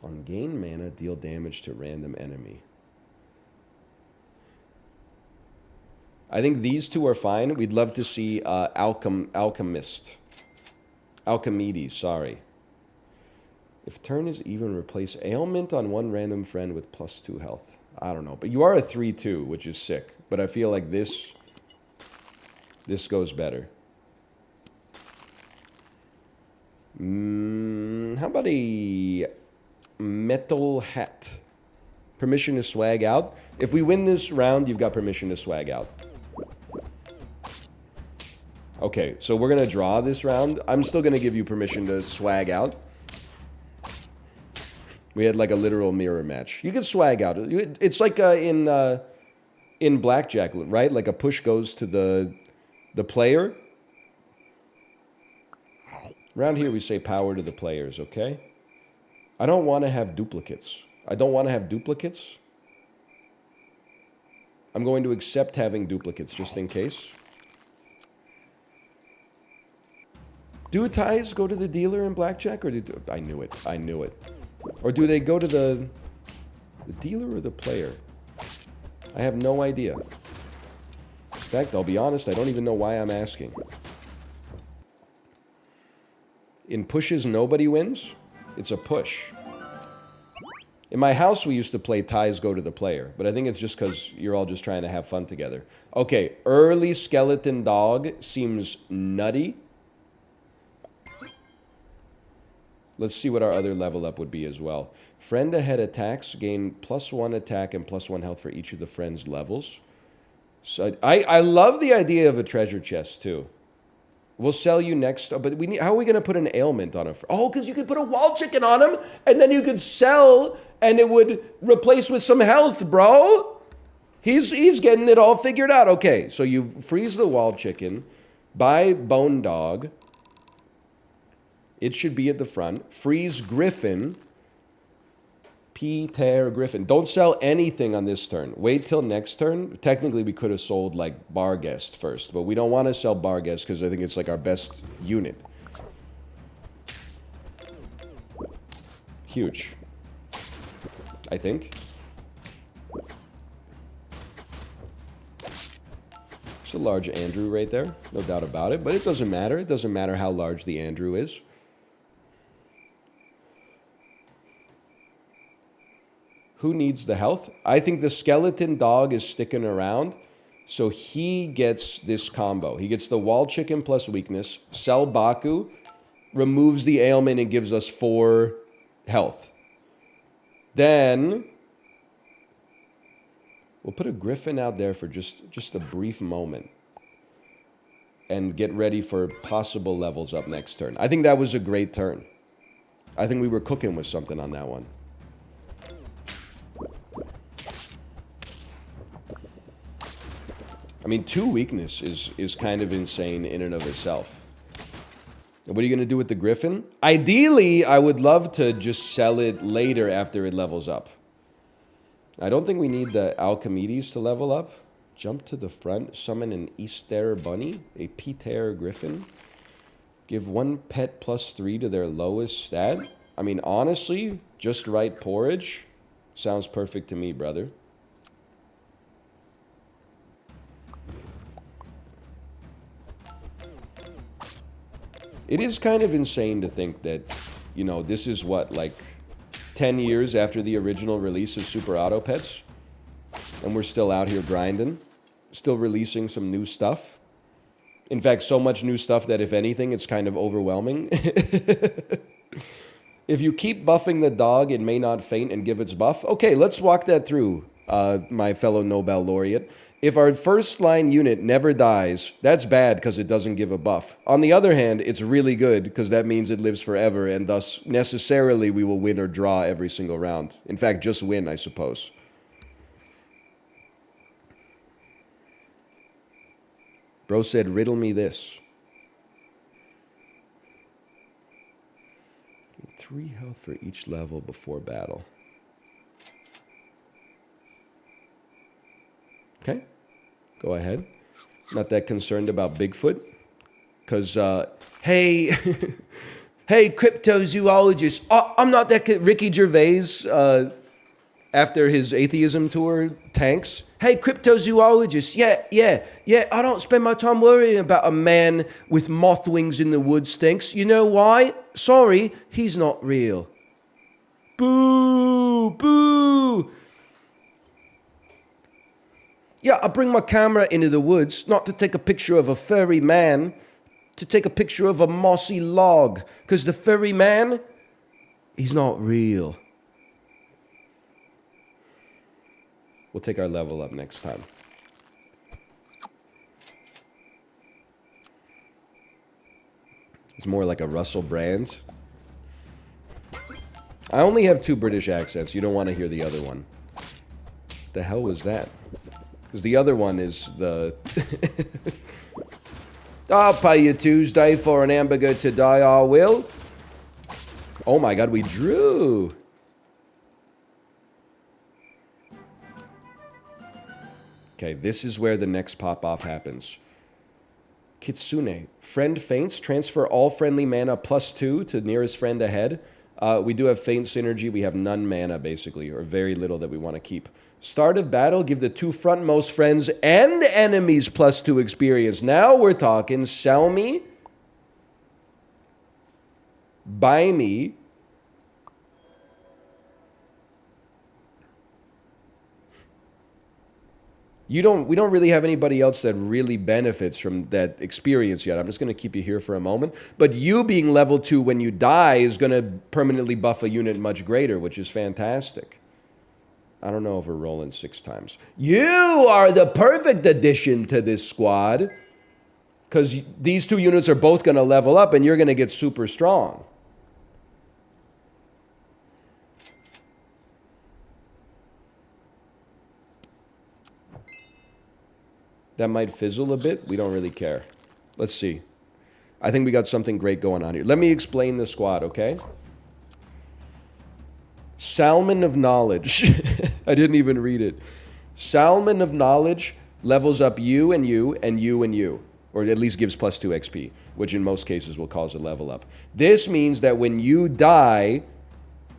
On gain mana, deal damage to random enemy. I think these two are fine. We'd love to see Alchemist. Alchemedes, sorry. If turn is even, replace ailment on one random friend with +2 health. I don't know. But you are a 3/2, which is sick. But I feel like this goes better. How about a metal hat? Permission to swag out. If we win this round, you've got permission to swag out. Okay, so we're going to draw this round. I'm still going to give you permission to swag out. We had like a literal mirror match. You can swag out. It's like in blackjack, right? Like a push goes to the player. Around here we say power to the players, okay? I don't want to have duplicates. I'm going to accept having duplicates just in case. Do ties go to the dealer in blackjack, or I knew it. Or do they go to the dealer or the player? I have no idea. In fact, I'll be honest, I don't even know why I'm asking. In pushes, nobody wins. It's a push. In my house, we used to play ties go to the player, but I think it's just because you're all just trying to have fun together. Okay, early skeleton dog seems nutty. Let's see what our other level up would be as well. Friend ahead attacks gain +1 attack and +1 health for each of the friend's levels. So I love the idea of a treasure chest too. We'll sell you next, but how are we going to put an ailment on a... Oh, because you could put a wall chicken on him, and then you could sell, and it would replace with some health, bro. He's getting it all figured out. Okay, so you freeze the wall chicken, buy bone dog. It should be at the front. Freeze griffin. P-Tear Griffin. Don't sell anything on this turn. Wait till next turn. Technically, we could have sold, like, Barghest first. But we don't want to sell Barghest because I think it's, like, our best unit. Huge. I think. It's a large Andrew right there. No doubt about it. But it doesn't matter. It doesn't matter how large the Andrew is. Who needs the health? I think the skeleton dog is sticking around, so he gets this combo. He gets the wall chicken plus weakness. Sell Baku, removes the ailment and gives us 4 health. Then we'll put a griffin out there for just a brief moment and get ready for possible levels up next turn. I think that was a great turn. I think we were cooking with something on that one. I mean, 2 weakness is kind of insane in and of itself. And what are you going to do with the griffin? Ideally, I would love to just sell it later after it levels up. I don't think we need the Alchemedes to level up. Jump to the front, summon an Easter bunny, a P-Tear griffin. Give 1 pet +3 to their lowest stat. I mean, honestly, just right porridge sounds perfect to me, brother. It is kind of insane to think that, you know, this is what, like 10 years after the original release of Super Auto Pets, and we're still out here grinding, still releasing some new stuff. In fact, so much new stuff that, if anything, it's kind of overwhelming. If you keep buffing the dog, it may not faint and give its buff. Okay, let's walk that through, my fellow Nobel laureate. If our first line unit never dies, that's bad because it doesn't give a buff. On the other hand, it's really good because that means it lives forever, and thus necessarily we will win or draw every single round. In fact, just win, I suppose. Bro said, riddle me this. 3 health for each level before battle. Okay, go ahead. Not that concerned about Bigfoot. Because, hey, Hey, cryptozoologist. I'm not that Ricky Gervais after his atheism tour tanks. Hey, cryptozoologist. Yeah. I don't spend my time worrying about a man with moth wings in the woods thinks. You know why? Sorry, he's not real. Boo! Boo! Yeah, I bring my camera into the woods, not to take a picture of a furry man, to take a picture of a mossy log. Because the furry man, he's not real. We'll take our level up next time. It's more like a Russell Brand. I only have 2 British accents. You don't want to hear the other one. The hell was that? Because the other one is the... I'll pay you Tuesday for an hamburger today, I will. Oh my god, we drew. Okay, this is where the next pop-off happens. Kitsune. Friend faints. Transfer all friendly mana +2 to nearest friend ahead. We do have faint synergy. We have none mana, basically, or very little that we want to keep. Start of battle, give the 2 frontmost friends and enemies +2 experience. Now we're talking. Sell me. Buy me. We don't really have anybody else that really benefits from that experience yet. I'm just going to keep you here for a moment. But you being level 2 when you die is going to permanently buff a unit much greater, which is fantastic. I don't know if we're rolling 6 times. You are the perfect addition to this squad. Because these 2 units are both going to level up and you're going to get super strong. That might fizzle a bit. We don't really care. Let's see. I think we got something great going on here. Let me explain the squad, okay? Salmon of Knowledge. I didn't even read it. Salmon of Knowledge levels up you and you and you and you. Or at least gives +2 XP, which in most cases will cause a level up. This means that when you die,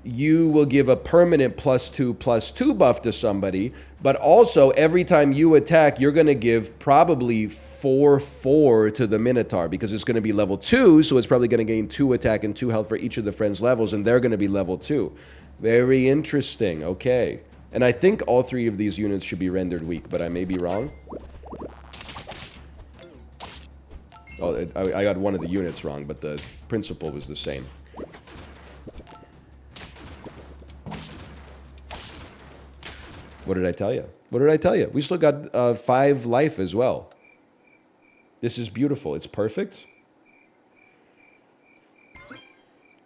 you will give a permanent +2/+2 buff to somebody, but also every time you attack, you're going to give probably 4/4 to the Minotaur because it's going to be level 2, so it's probably going to gain 2 attack and 2 health for each of the friends' levels, and they're going to be level 2. Very interesting. Okay. And I think all 3 of these units should be rendered weak, but I may be wrong. Oh, I got one of the units wrong, but the principle was the same. What did I tell you? What did I tell you? We still got 5 life as well. This is beautiful. It's perfect.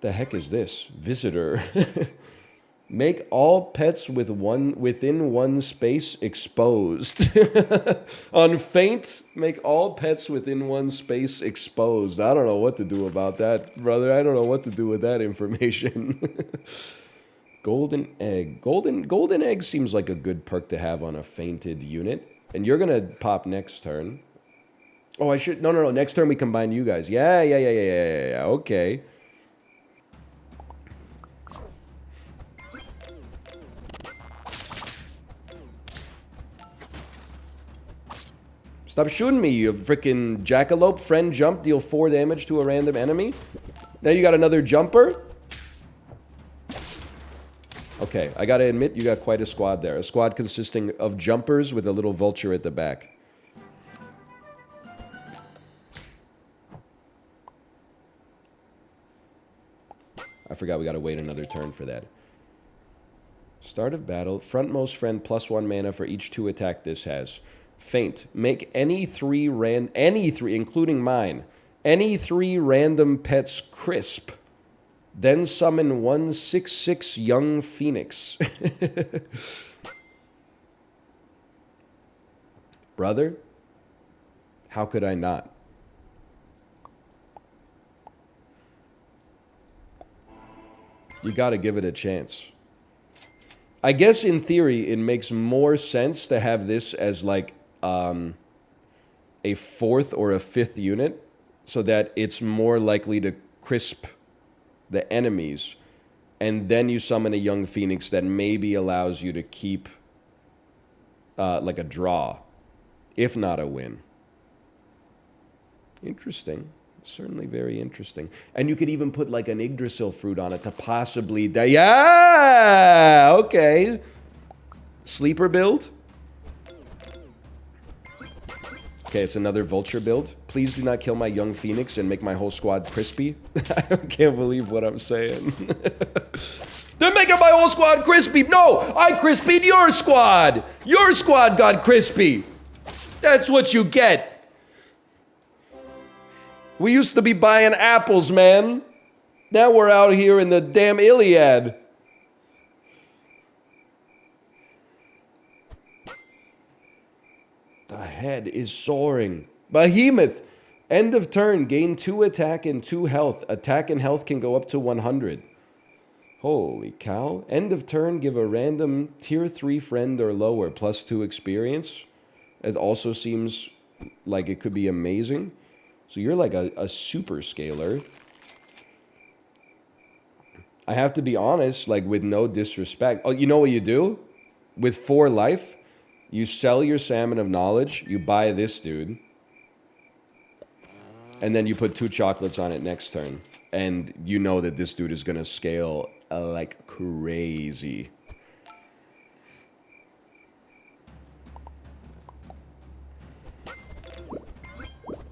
The heck is this? Visitor. Make all pets within one space exposed. On faint, make all pets within one space exposed. I don't know what to do about that, brother. I don't know what to do with that information. Golden egg. Golden egg seems like a good perk to have on a fainted unit. And you're gonna pop next turn. Oh, I should. No. Next turn we combine you guys. Yeah. Okay. Stop shooting me, you freaking jackalope. Friend jump, deal 4 damage to a random enemy. Now you got another jumper. Okay, I gotta admit, you got quite a squad there. A squad consisting of jumpers with a little vulture at the back. I forgot we gotta wait another turn for that. Start of battle. Frontmost friend +1 mana for each 2 attack this has. Faint. Make any 3 including mine, any 3 random pets crisp. Then summon 1/6/6 young phoenix. Brother, how could I not? You gotta give it a chance. I guess in theory, it makes more sense to have this as like a 4th or a 5th unit so that it's more likely to crisp the enemies, and then you summon a young phoenix that maybe allows you to keep like a draw, if not a win. Interesting. Certainly very interesting. And you could even put like an Yggdrasil fruit on it to possibly... Yeah! Okay. Sleeper build. Okay, it's another vulture build. Please do not kill my young phoenix and make my whole squad crispy. I can't believe what I'm saying. They're making my whole squad crispy. No, I crispied your squad. Your squad got crispy. That's what you get. We used to be buying apples, man. Now we're out here in the damn Iliad. The head is soaring. Behemoth. End of turn. Gain 2 attack and 2 health. Attack and health can go up to 100. Holy cow. End of turn. Give a random tier 3 friend or lower +2 experience. It also seems like it could be amazing. So you're like a super scaler. I have to be honest, like with no disrespect. Oh, you know what you do? With 4 life, you sell your Salmon of Knowledge, you buy this dude, and then you put 2 chocolates on it next turn. And you know that this dude is going to scale like crazy.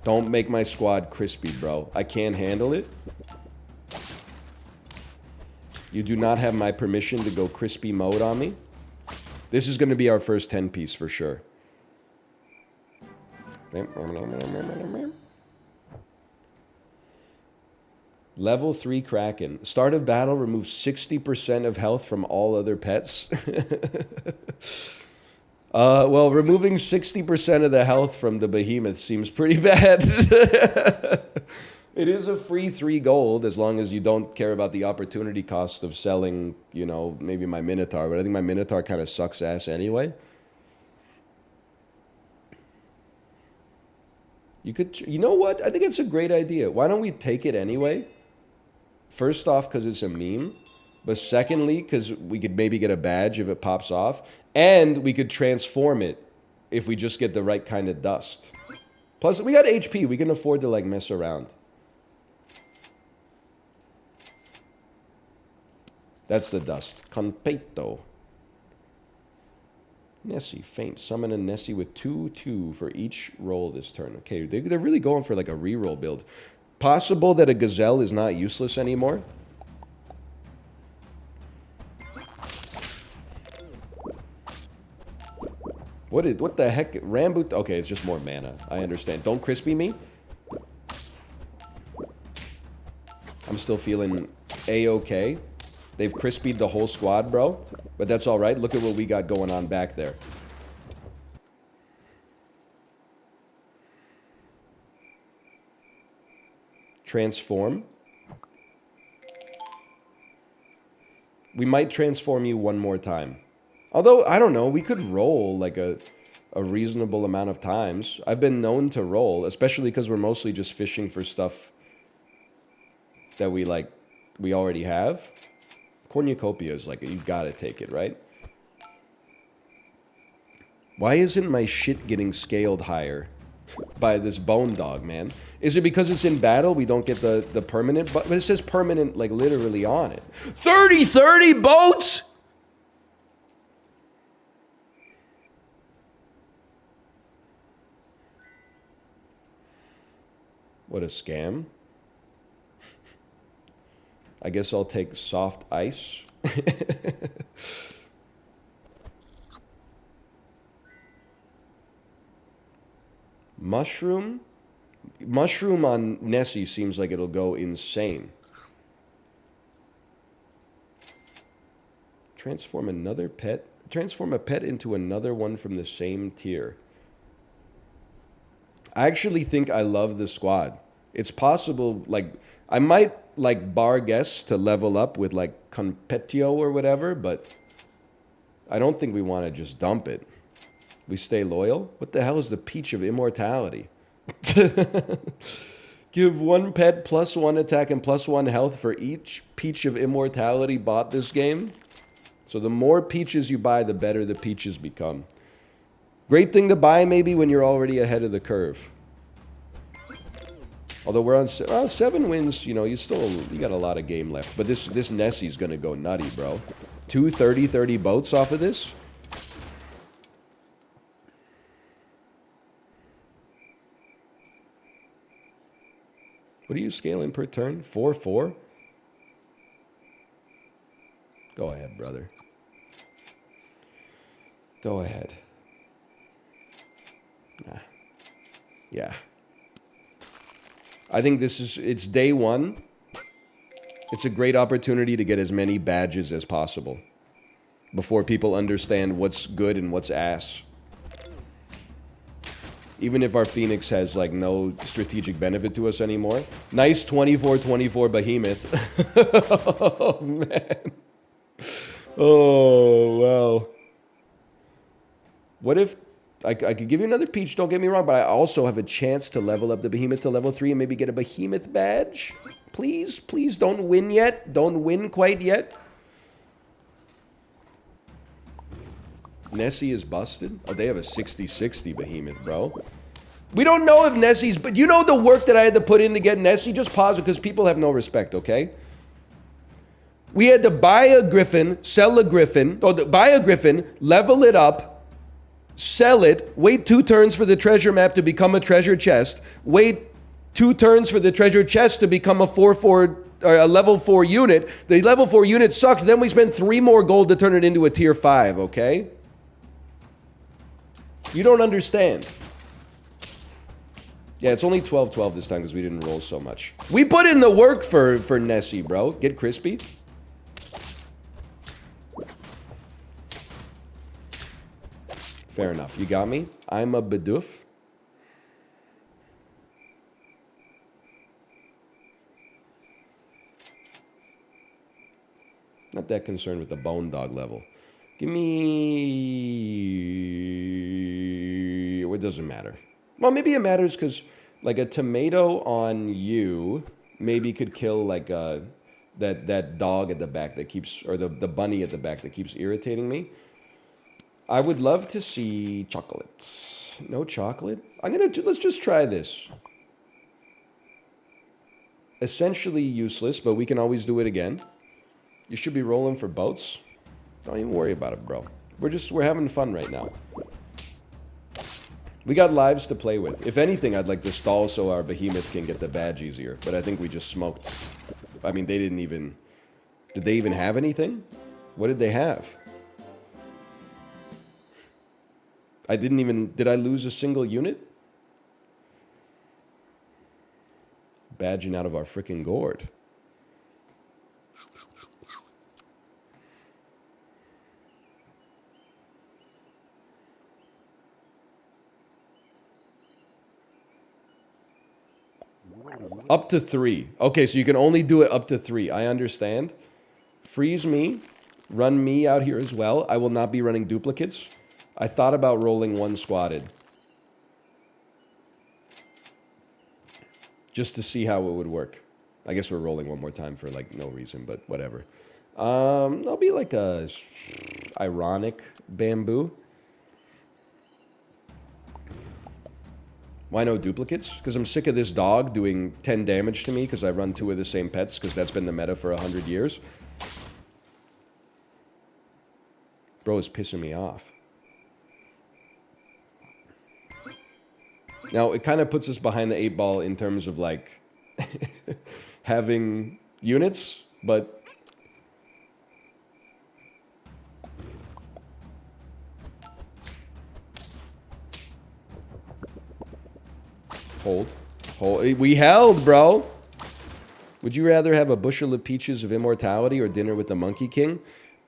Don't make my squad crispy, bro. I can't handle it. You do not have my permission to go crispy mode on me. This is going to be our first 10-piece for sure. Level 3 Kraken. Start of battle, remove 60% of health from all other pets. Well, removing 60% of the health from the behemoth seems pretty bad. It is a free 3 gold as long as you don't care about the opportunity cost of selling, you know, maybe my Minotaur. But I think my Minotaur kind of sucks ass anyway. You could, you know what? I think it's a great idea. Why don't we take it anyway? First off, because it's a meme. But secondly, because we could maybe get a badge if it pops off. And we could transform it if we just get the right kind of dust. Plus, we got HP. We can afford to, like, mess around. That's the dust. Conpeto. Nessie, faint. Summon a Nessie with 2/2 for each roll this turn. Okay, they're really going for, like, a reroll build. Possible that a Gazelle is not useless anymore. What the heck? Ramboot? Okay, it's just more mana. I understand. Don't crispy me. I'm still feeling A-okay. They've crispied the whole squad, bro. But that's all right. Look at what we got going on back there. Transform. We might transform you one more time. Although, I don't know, we could roll like a reasonable amount of times. I've been known to roll, especially because we're mostly just fishing for stuff that we already have. Cornucopia is like, you gotta take it, right? Why isn't my shit getting scaled higher by this bone dog, man? Is it because it's in battle, we don't get the permanent? But it says permanent, like, literally on it. 30 boats? What a scam. I guess I'll take soft ice. Mushroom? Mushroom on Nessie seems like it'll go insane. Transform another pet? Transform a pet into another one from the same tier. I actually think I love the squad. It's possible, like, I might, like, bar guess to level up with, like, Competio or whatever, but I don't think we want to just dump it. We stay loyal? What the hell is the peach of immortality? Give one pet +1 attack and +1 health for each Peach of Immortality bought this game. So the more peaches you buy, the better the peaches become. Great thing to buy maybe when you're already ahead of the curve. Although we're on 7 wins, you know, you got a lot of game left. But this Nessie's gonna go nutty, bro. 2 30-30 boats off of this. What are you scaling per turn? 4-4? Go ahead, brother. Go ahead. Nah. Yeah. I think it's day one. It's a great opportunity to get as many badges as possible before people understand what's good and what's ass. Even if our Phoenix has, like, no strategic benefit to us anymore. Nice 24-24 behemoth. Oh, man. Oh, wow. What if... I could give you another peach, don't get me wrong, but I also have a chance to level up the behemoth to level 3 and maybe get a behemoth badge. Please, please don't win yet. Don't win quite yet. Nessie is busted? Oh, they have a 60-60 behemoth, bro. We don't know if Nessie's... But you know the work that I had to put in to get Nessie? Just pause it because people have no respect, okay? We had to buy a griffin, sell a griffin, buy a griffin, level it up, sell it, wait 2 turns for the treasure map to become a treasure chest, wait 2 turns for the treasure chest to become a 4-4... or a level 4 unit. The level 4 unit sucked. Then we spent 3 more gold to turn it into a tier 5, okay? You don't understand. Yeah, it's only 12-12 this time because we didn't roll so much. We put in the work for Nessie, bro. Get crispy. Fair enough. You got me. I'm a Bidoof. Not that concerned with the bone dog level. Give me... It doesn't matter. Well, maybe it matters because, like, a tomato on you maybe could kill, like, that dog at the back that keeps... Or the bunny at the back that keeps irritating me. I would love to see chocolates. No chocolate? Let's just try this. Essentially useless, but we can always do it again. You should be rolling for boats. Don't even worry about it, bro. We're having fun right now. We got lives to play with. If anything, I'd like to stall so our behemoth can get the badge easier. But I think we just smoked. I mean, they didn't even... Did they even have anything? What did they have? I didn't even... Did I lose a single unit? Badging out of our freaking gourd. Up to 3. Okay, so you can only do it up to 3. I understand. Freeze me. Run me out here as well. I will not be running duplicates. I thought about rolling 1 squatted. Just to see how it would work. I guess we're rolling 1 more time for, like, no reason, but whatever. I'll be like a ironic bamboo. Why no duplicates? Because I'm sick of this dog doing 10 damage to me because I run 2 of the same pets because that's been the meta for 100 years. Bro is pissing me off. Now, it kind of puts us behind the 8 ball in terms of, like, having units, but... Hold. We held, bro. Would you rather have a bushel of peaches of immortality or dinner with the Monkey King?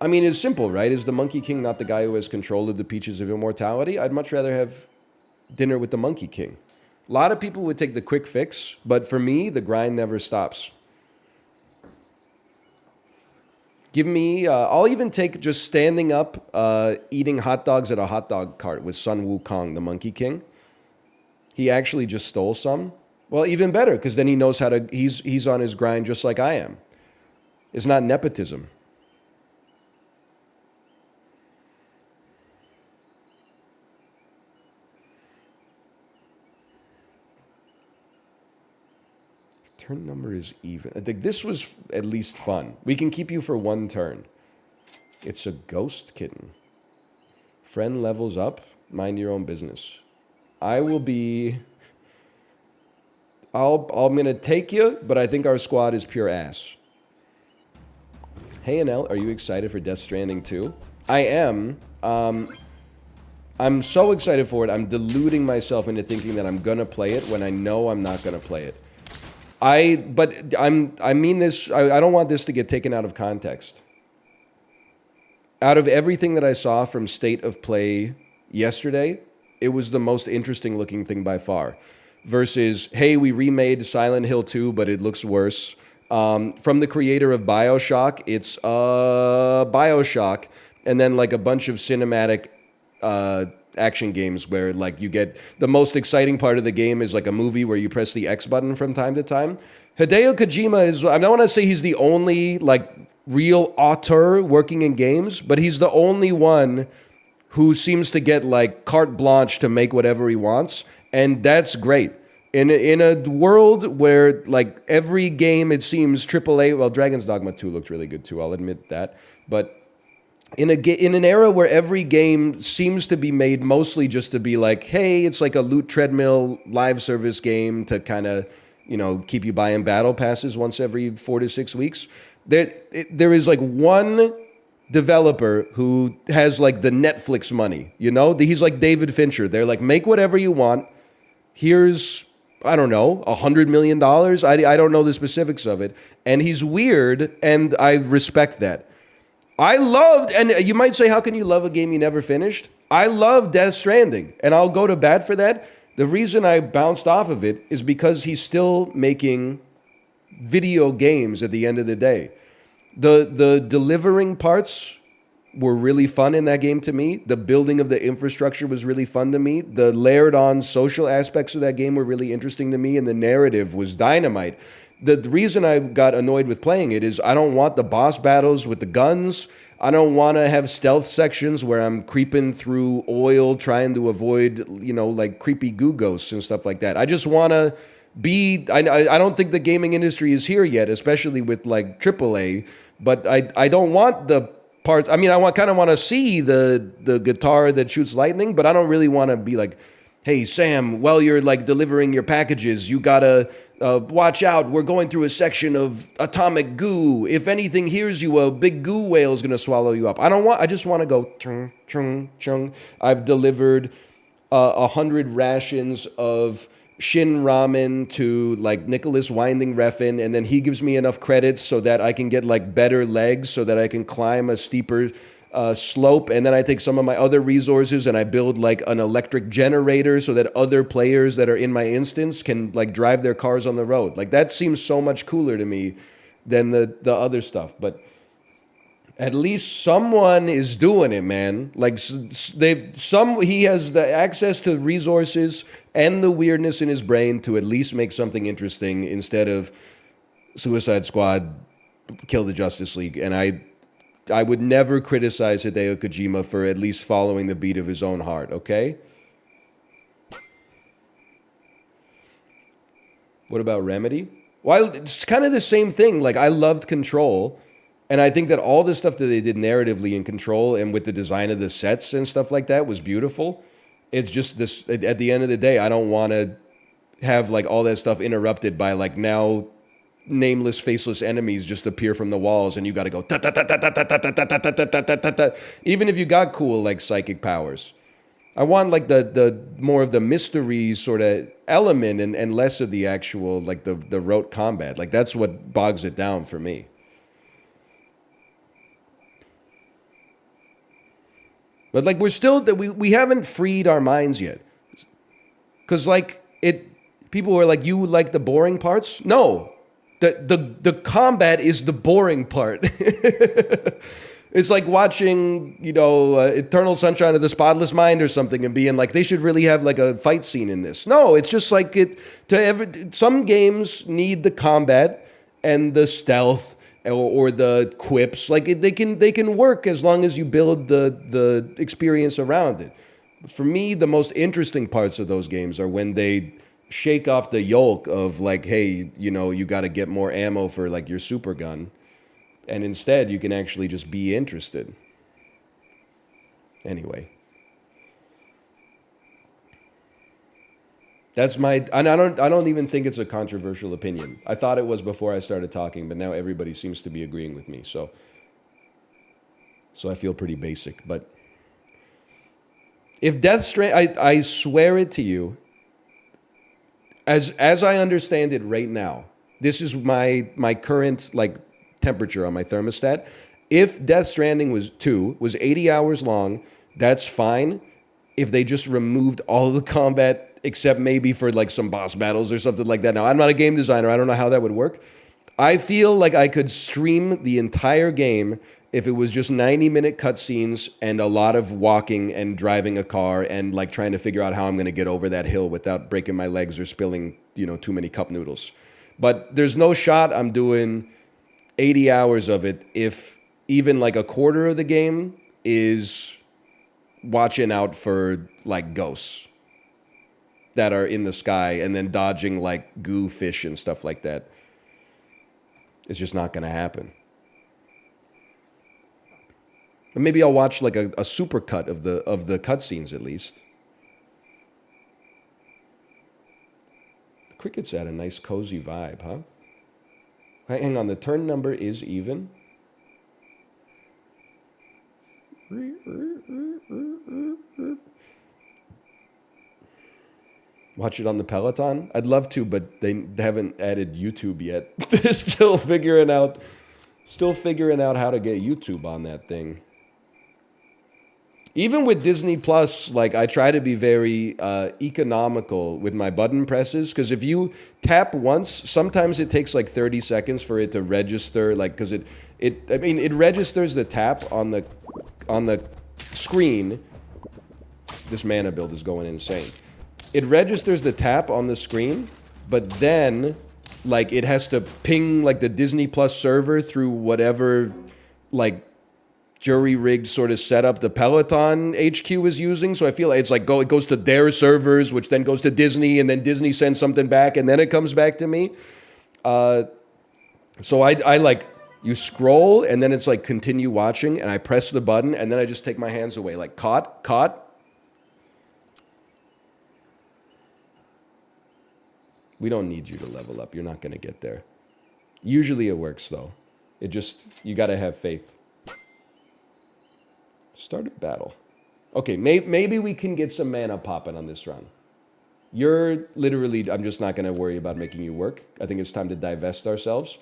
I mean, it's simple, right? Is the Monkey King not the guy who has control of the peaches of immortality? I'd much rather have dinner with the Monkey King. A lot of people would take the quick fix, but for me, the grind never stops. Give me... I'll even take just standing up, eating hot dogs at a hot dog cart with Sun Wukong, the Monkey King. He actually just stole some. Well, even better, because then he knows how to. He's on his grind just like I am. It's not nepotism. Turn number is even. I think this was at least fun. We can keep you for one turn. It's a ghost kitten. Friend levels up. Mind your own business. I will be. I'm gonna take you, but I think our squad is pure ass. Hey NL, are you excited for Death Stranding 2? I am. I'm so excited for it. I'm deluding myself into thinking that I'm gonna play it when I know I'm not gonna play it. I mean this. I don't want this to get taken out of context. Out of everything that I saw from State of Play yesterday, it was the most interesting looking thing by far. Versus, hey, we remade Silent Hill 2, but it looks worse. From the creator of BioShock, it's BioShock, and then like a bunch of cinematic action games where like you get the most exciting part of the game is like a movie where you press the X button from time to time. Hideo Kojima is, I don't want to say he's the only like real auteur working in games, but he's the only one who seems to get like carte blanche to make whatever he wants, and that's great. In a world where like every game it seems AAA, well, Dragon's Dogma 2 looked really good too, I'll admit that, but in an era where every game seems to be made mostly just to be like, hey, it's like a loot treadmill live service game to kind of, keep you buying battle passes once every 4 to 6 weeks. There is like one developer who has like the Netflix money, He's like David Fincher. They're like, make whatever you want. Here's, I don't know, $100 million. I don't know the specifics of it. And he's weird, and I respect that. I loved, and you might say, how can you love a game you never finished? I love Death Stranding, and I'll go to bat for that. The reason I bounced off of it is because he's still making video games at the end of the day. The delivering parts were really fun in that game to me. The building of the infrastructure was really fun to me. The layered on social aspects of that game were really interesting to me, and the narrative was dynamite. The reason I got annoyed with playing it is I don't want the boss battles with the guns. I don't want to have stealth sections where I'm creeping through oil trying to avoid, like creepy goo ghosts and stuff like that. I just want to be, I don't think the gaming industry is here yet, especially with like AAA, but I don't want the parts. I mean, I kind of want to see the guitar that shoots lightning, but I don't really want to be like, hey, Sam, while you're like delivering your packages, you gotta watch out. We're going through a section of atomic goo. If anything hears you, a big goo whale is gonna swallow you up. I just want to go chung chung chung. I've delivered 100 rations of Shin Ramen to like Nicholas Winding Refn, and then he gives me enough credits so that I can get like better legs so that I can climb a steeper slope, and then I take some of my other resources and I build like an electric generator so that other players that are in my instance can like drive their cars on the road. Like that seems so much cooler to me than the other stuff. But at least someone is doing it, man. Like he has the access to resources and the weirdness in his brain to at least make something interesting instead of Suicide Squad, Kill the Justice League. And I would never criticize Hideo Kojima for at least following the beat of his own heart, okay? What about Remedy? Well, it's kind of the same thing. Like, I loved Control, and I think that all the stuff that they did narratively in Control and with the design of the sets and stuff like that was beautiful. It's just this, at the end of the day, I don't want to have, like, all that stuff interrupted by, like, now nameless, faceless enemies just appear from the walls, and you got to go ta ta ta ta ta ta ta ta ta ta ta ta ta ta. Even if you got cool like psychic powers, I want like the more of the mystery sort of element and less of the actual like the rote combat. Like that's what bogs it down for me. But like we're still we haven't freed our minds yet, because like people were like, you like the boring parts? No. The combat is the boring part. It's like watching, Eternal Sunshine of the Spotless Mind or something and being like, they should really have like a fight scene in this. No, it's just like some games need the combat and the stealth or the quips. Like they can work as long as you build the experience around it. For me, the most interesting parts of those games are when they shake off the yoke of like, hey, you got to get more ammo for like your super gun. And instead, you can actually just be interested. Anyway. And I don't even think it's a controversial opinion. I thought it was before I started talking, but now everybody seems to be agreeing with me. So I feel pretty basic. But if Death Stranding, I swear it to you, as I understand it right now, this is my current like temperature on my thermostat. If Death Stranding was 80 hours long, that's fine. If they just removed all the combat except maybe for like some boss battles or something like that. Now, I'm not a game designer. I don't know how that would work. I feel like I could stream the entire game if it was just 90-minute cutscenes and a lot of walking and driving a car and like trying to figure out how I'm going to get over that hill without breaking my legs or spilling, too many cup noodles. But there's no shot I'm doing 80 hours of it if even like a quarter of the game is watching out for like ghosts that are in the sky and then dodging like goo fish and stuff like that. It's just not going to happen. But maybe I'll watch like a super cut of the cutscenes at least. The crickets had a nice cozy vibe, huh? Hang on, the turn number is even. Watch it on the Peloton? I'd love to, but they haven't added YouTube yet. They're still figuring out how to get YouTube on that thing. Even with Disney Plus, like I try to be very economical with my button presses, because if you tap once, sometimes it takes like 30 seconds for it to register, like because it registers the tap on the screen. This mana build is going insane. It registers the tap on the screen, but then like it has to ping like the Disney Plus server through whatever like jury-rigged sort of setup the Peloton HQ is using. So I feel like it's like it goes to their servers, which then goes to Disney, and then Disney sends something back, and then it comes back to me. So I like, you scroll, and then it's like continue watching, and I press the button, and then I just take my hands away, like caught. We don't need you to level up. You're not going to get there. Usually it works, though. You got to have faith. Start a battle. Okay, maybe we can get some mana popping on this run. You're literally, I'm just not going to worry about making you work. I think it's time to divest ourselves.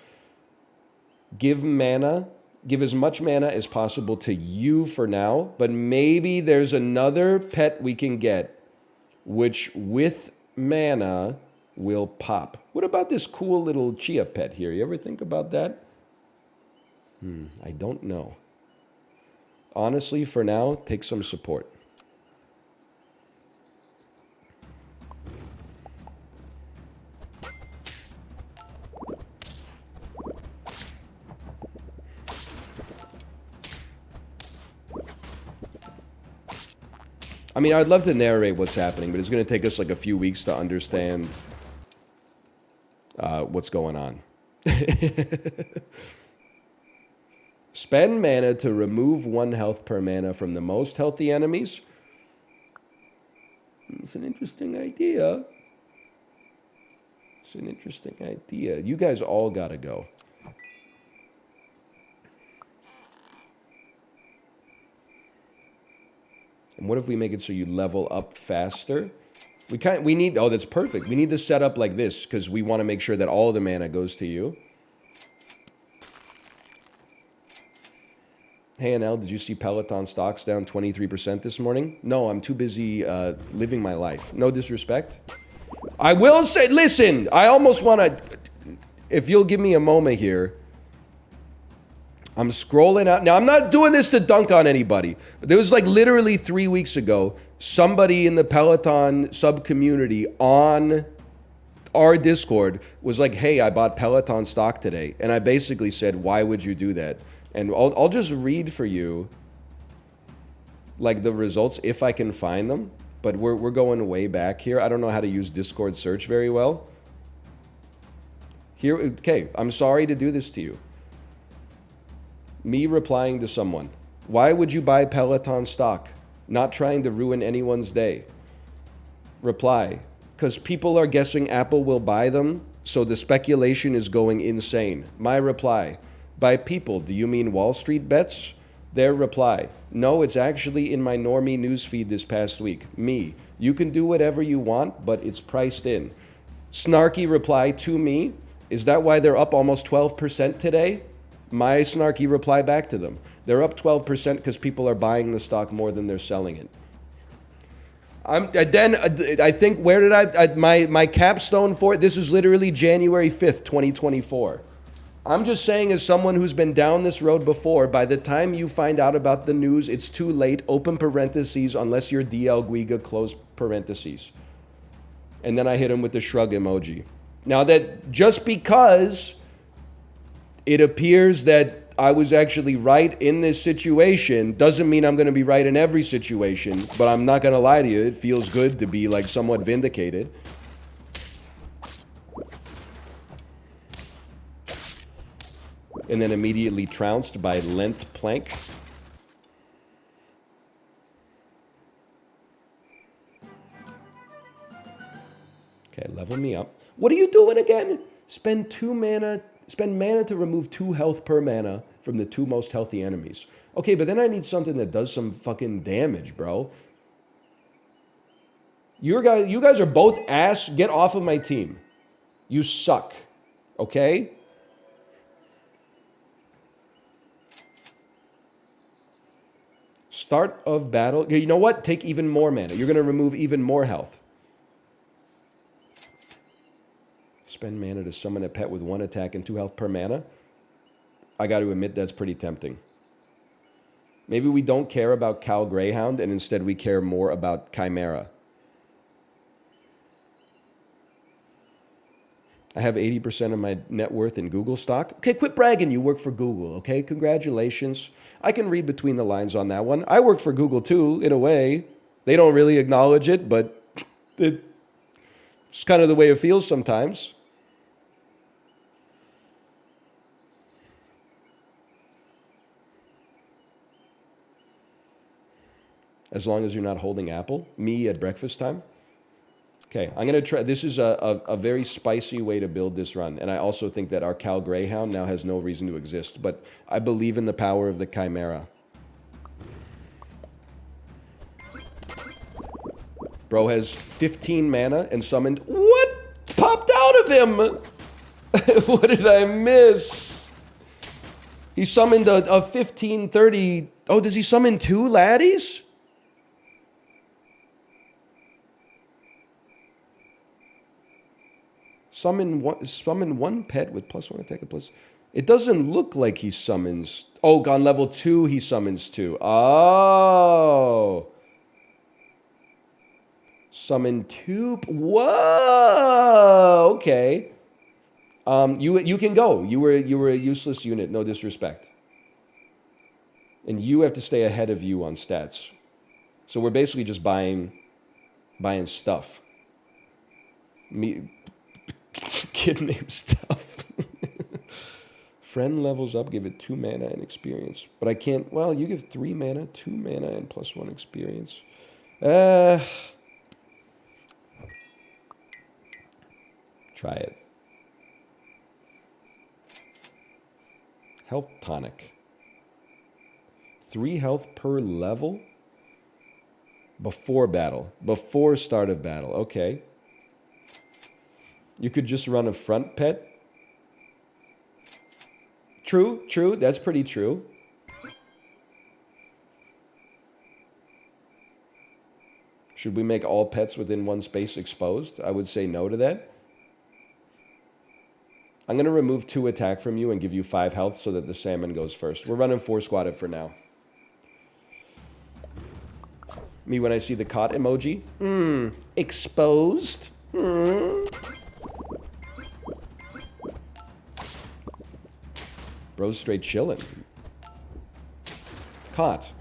Give as much mana as possible to you for now, but maybe there's another pet we can get, which with mana will pop. What about this cool little chia pet here? You ever think about that? I don't know. Honestly, for now, take some support. I mean, I'd love to narrate what's happening, but it's going to take us like a few weeks to understand what's going on. Spend mana to remove 1 health per mana from the most healthy enemies. It's an interesting idea. You guys all gotta go. And what if we make it so you level up faster? We need, oh, that's perfect. We need to set up like this because we want to make sure that all of the mana goes to you. Hey, NL, did you see Peloton stocks down 23% this morning? No, I'm too busy living my life. No disrespect. I will say, listen, I almost want to, if you'll give me a moment here, I'm scrolling out. Now, I'm not doing this to dunk on anybody, but there was like literally 3 weeks ago, somebody in the Peloton sub community on our Discord was like, hey, I bought Peloton stock today. And I basically said, why would you do that? And I'll just read for you like the results if I can find them. But we're going way back here. I don't know how to use Discord search very well. Here, okay, I'm sorry to do this to you. Me replying to someone, why would you buy Peloton stock? Not trying to ruin anyone's day. Reply, because people are guessing Apple will buy them, so the speculation is going insane. My reply, by people, do you mean Wall Street bets? Their reply, no, it's actually in my normie newsfeed this past week. Me, you can do whatever you want, but it's priced in. Snarky reply to me, is that why they're up almost 12% today? My snarky reply back to them, they're up 12% because people are buying the stock more than they're selling it. I think, where did my capstone for it? This is literally January 5th, 2024. I'm just saying, as someone who's been down this road before, by the time you find out about the news, it's too late, open parentheses, unless you're DL Guiga, close parentheses. And then I hit him with the shrug emoji. Now that just because it appears that I was actually right in this situation doesn't mean I'm going to be right in every situation, but I'm not going to lie to you. It feels good to be like somewhat vindicated. And then immediately trounced by length plank. Okay, level me up. What are you doing again? Spend mana to remove 2 health per mana from the 2 most healthy enemies. Okay, but then I need something that does some fucking damage, bro. You guys are both ass. Get off of my team. You suck. Okay? Start of battle. You know what? Take even more mana. You're going to remove even more health. Spend mana to summon a pet with 1 attack and 2 health per mana. I got to admit, that's pretty tempting. Maybe we don't care about Cal Greyhound, and instead we care more about Chimera. I have 80% of my net worth in Google stock. Okay, quit bragging. You work for Google, okay? Congratulations. I can read between the lines on that one. I work for Google too, in a way. They don't really acknowledge it, but it's kind of the way it feels sometimes. As long as you're not holding Apple. Me at breakfast time. Okay, I'm going to try. This is a very spicy way to build this run. And I also think that our Cal Greyhound now has no reason to exist. But I believe in the power of the Chimera. Bro has 15 mana and summoned... What popped out of him? What did I miss? He summoned a 1530... Oh, does he summon 2 laddies? Summon one pet with +1 attack and plus... It doesn't look like he summons... Oh, on level 2 he summons 2. Oh. Summon 2... Whoa! Okay. You can go. You were a useless unit, no disrespect. And you have to stay ahead of you on stats. So we're basically just buying stuff. Kid name stuff. Friend levels up, give it 2 mana and experience. But I can't, well, you give 3 mana, 2 mana, and +1 experience. Try it. Health tonic. 3 health per level? Before battle. Before start of battle. Okay. You could just run a front pet. True. That's pretty true. Should we make all pets within 1 space exposed? I would say no to that. I'm going to remove 2 attack from you and give you 5 health so that the salmon goes first. We're running 4 squatted for now. Me when I see the caught emoji. Exposed. Bro's straight chilling. Caught.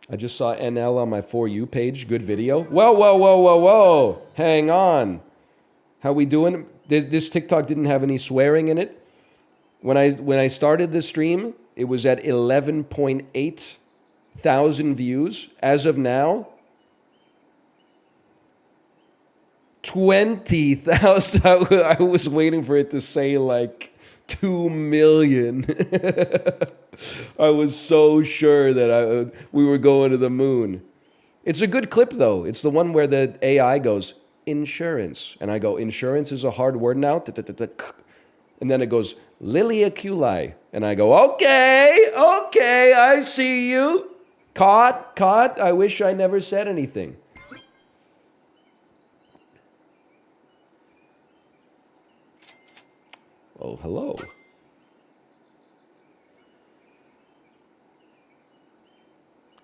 I just saw NL on my For You page. Good video. Whoa, whoa, whoa, whoa, whoa. Hang on. How we doing? This TikTok didn't have any swearing in it. When I started the stream, it was at 11.8 thousand views. As of now, 20,000. I was waiting for it to say like 2 million. I was so sure that we were going to the moon. It's a good clip, though. It's the one where the AI goes, insurance. And I go, insurance is a hard word now. And then it goes, Liliaculi. And I go, okay, I see you. Caught. I wish I never said anything. Oh, hello.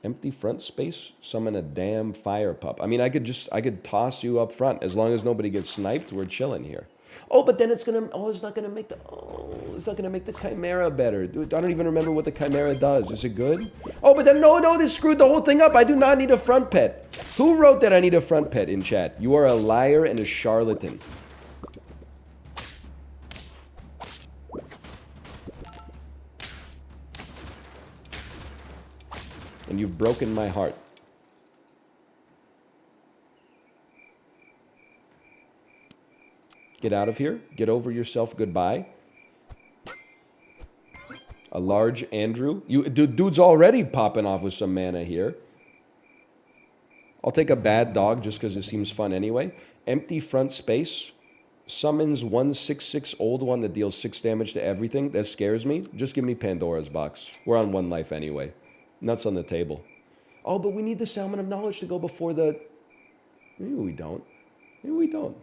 Empty front space, summon a damn fire pup. I mean, I could toss you up front. As long as nobody gets sniped, we're chilling here. Oh, but then it's not gonna make the Chimera better. Dude, I don't even remember what the Chimera does. Is it good? Oh, but then, no, this screwed the whole thing up. I do not need a front pet. Who wrote that I need a front pet in chat? You are a liar and a charlatan. And you've broken my heart. Get out of here. Get over yourself. Goodbye. A large Andrew. Dude's already popping off with some mana here. I'll take a bad dog just because it seems fun anyway. Empty front space. Summons 1/6/6 old one that deals 6 damage to everything. That scares me. Just give me Pandora's box. We're on 1 life anyway. Nuts on the table. Oh, but we need the Salmon of Knowledge to go before the... Maybe we don't. Maybe we don't.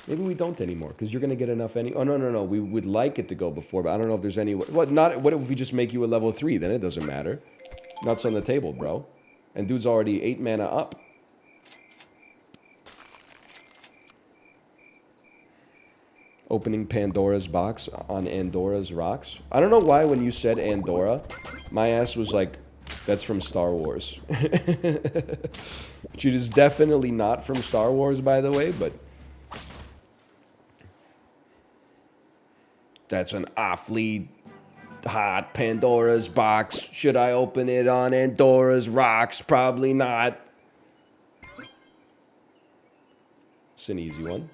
Maybe we don't anymore, because you're going to get enough any... Oh, no. We would like it to go before, but I don't know if there's any... What if we just make you a level 3? Then it doesn't matter. Nuts on the table, bro. And dude's already 8 mana up. Opening Pandora's box on Andora's rocks. I don't know why when you said Andorra, my ass was like, that's from Star Wars. Which it is definitely not from Star Wars, by the way, but... That's an awfully hot Pandora's box. Should I open it on Andora's rocks? Probably not. It's an easy one.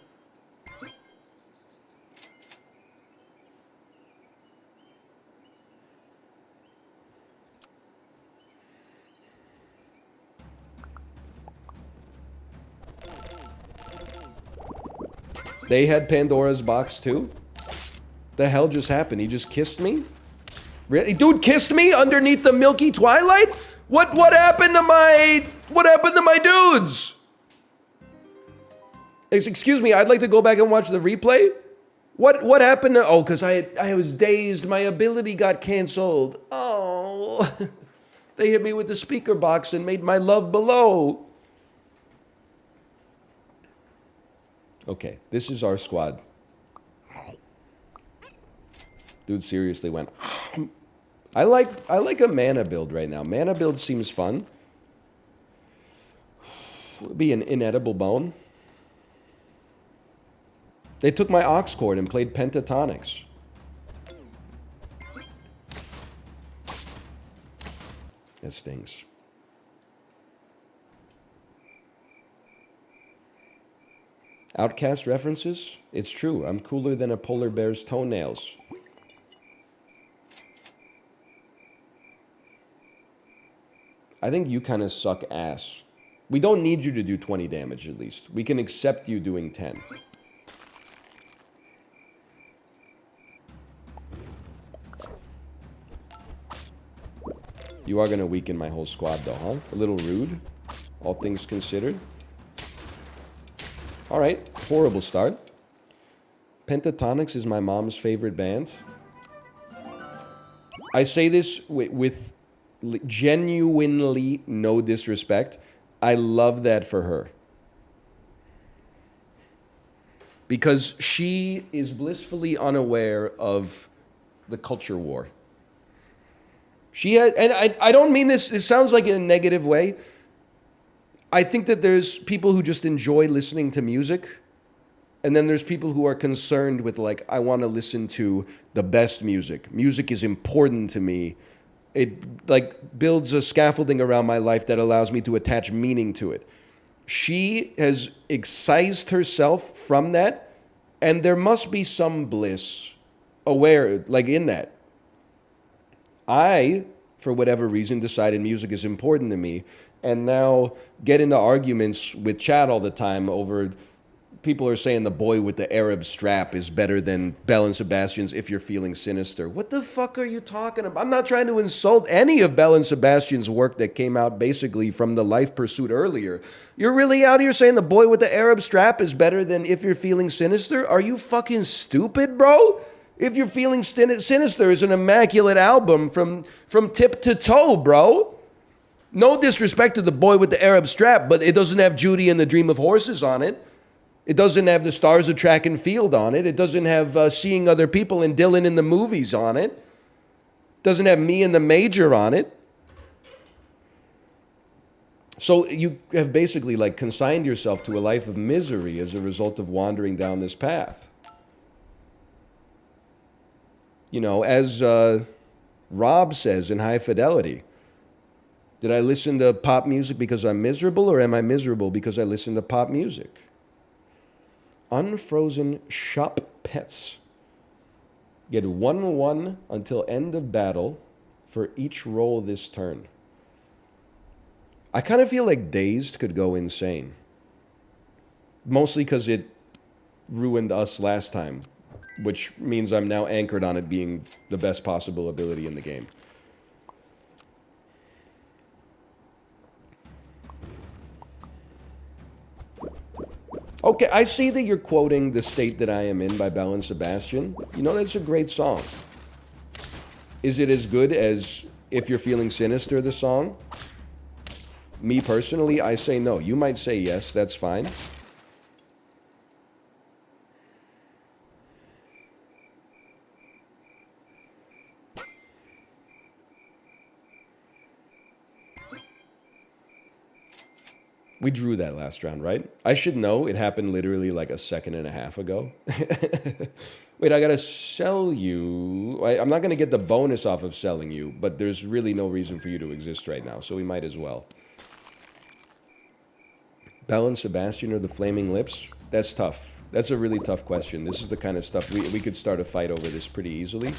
They had Pandora's box too? The hell just happened? He just kissed me? Really? Dude kissed me underneath the milky twilight? What happened to my dudes? Excuse me, I'd like to go back and watch the replay. What happened to... Oh, because I was dazed. My ability got canceled. Oh. They hit me with the speaker box and made my love below. Okay, this is our squad. Dude seriously went... I like a mana build right now. Mana build seems fun. It'll be an inedible bone. They took my aux cord and played pentatonics. That stings. Outcast references? It's true. I'm cooler than a polar bear's toenails. I think you kind of suck ass. We don't need you to do 20 damage at least. We can accept you doing 10. You are going to weaken my whole squad, though, huh? A little rude, all things considered. All right, horrible start. Pentatonix is my mom's favorite band. I say this with genuinely no disrespect. I love that for her. Because she is blissfully unaware of the culture war. She had, and I don't mean this, it sounds like in a negative way. I think that there's people who just enjoy listening to music. And then there's people who are concerned with, like, I want to listen to the best music. Music is important to me. It, like, builds a scaffolding around my life that allows me to attach meaning to it. She has excised herself from that, and there must be some bliss aware, like, in that. I, for whatever reason, decided music is important to me, and now get into arguments with Chad all the time over people are saying the boy with the Arab strap is better than Belle and Sebastian's If You're Feeling Sinister. What the fuck are you talking about? I'm not trying to insult any of Belle and Sebastian's work that came out basically from the Life Pursuit earlier. You're really out here saying the boy with the Arab strap is better than If You're Feeling Sinister? Are you fucking stupid, bro? If You're Feeling Sinister is an immaculate album from tip to toe, bro. No disrespect to the boy with the Arab strap, but it doesn't have Judy and the Dream of Horses on it. It doesn't have the Stars of Track and Field on it. It doesn't have Seeing Other People and Dylan in the Movies on it. It doesn't have Me and the Major on it. So you have basically like consigned yourself to a life of misery as a result of wandering down this path. You know, as Rob says in High Fidelity, did I listen to pop music because I'm miserable, or am I miserable because I listen to pop music? Unfrozen Shop Pets. Get 1/1 until end of battle for each roll this turn. I kind of feel like Dazed could go insane. Mostly because it ruined us last time, which means I'm now anchored on it being the best possible ability in the game. Okay, I see that you're quoting The State That I Am In by Belle and Sebastian. You know, that's a great song. Is it as good as If You're Feeling Sinister, the song? Me personally, I say no. You might say yes, that's fine. We drew that last round, right? I should know. It happened literally like a second and a half ago. Wait, I gotta sell you. I'm not gonna get the bonus off of selling you, but there's really no reason for you to exist right now, so we might as well. Belle and Sebastian or the Flaming Lips? That's tough. That's a really tough question. This is the kind of stuff we could start a fight over this pretty easily.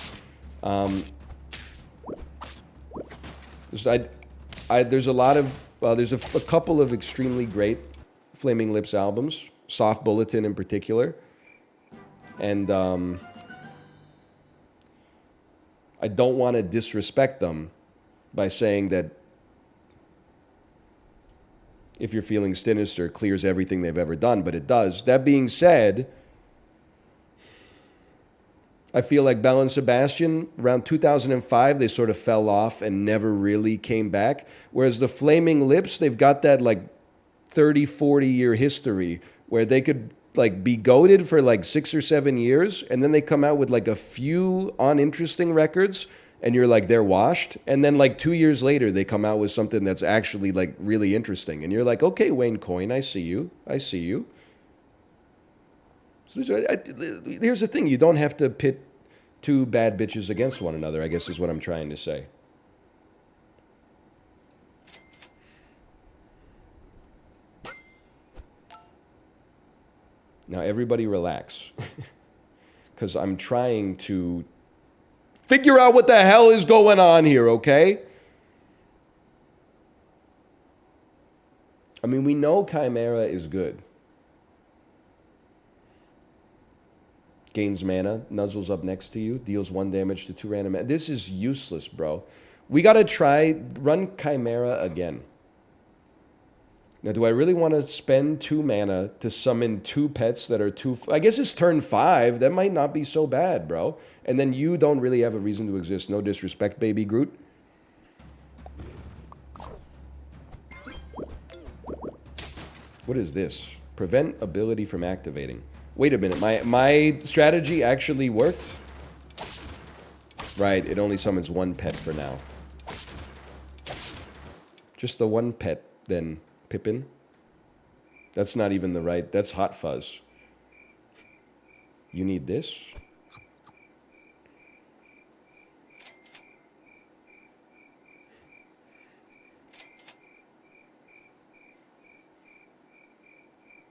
There's a lot of there's a couple of extremely great Flaming Lips albums, Soft Bulletin in particular, and I don't want to disrespect them by saying that If You're Feeling Sinister clears everything they've ever done, but it does. That being said, I feel like Belle and Sebastian, around 2005, they sort of fell off and never really came back. Whereas the Flaming Lips, they've got that like 30, 40-year history where they could like be goated for like 6 or 7 years, and then they come out with like a few uninteresting records, and you're like, they're washed. And then like 2 years later, they come out with something that's actually like really interesting. And you're like, okay, Wayne Coyne, I see you. I see you. So here's the thing. You don't have to pit two bad bitches against one another, I guess is what I'm trying to say. Now, everybody relax. Because I'm trying to figure out what the hell is going on here, okay? I mean, we know Chimera is good. Gains mana, nuzzles up next to you, deals 1 damage to 2 random. This is useless, bro. We got to run Chimera again. Now, do I really want to spend 2 mana to summon 2 pets that are 2... I guess it's turn 5. That might not be so bad, bro. And then you don't really have a reason to exist. No disrespect, baby Groot. What is this? Prevent ability from activating. Wait a minute. My strategy actually worked? Right, it only summons 1 pet for now. Just the 1 pet, then. Pippin. That's not even the right... That's Hot Fuzz. You need this?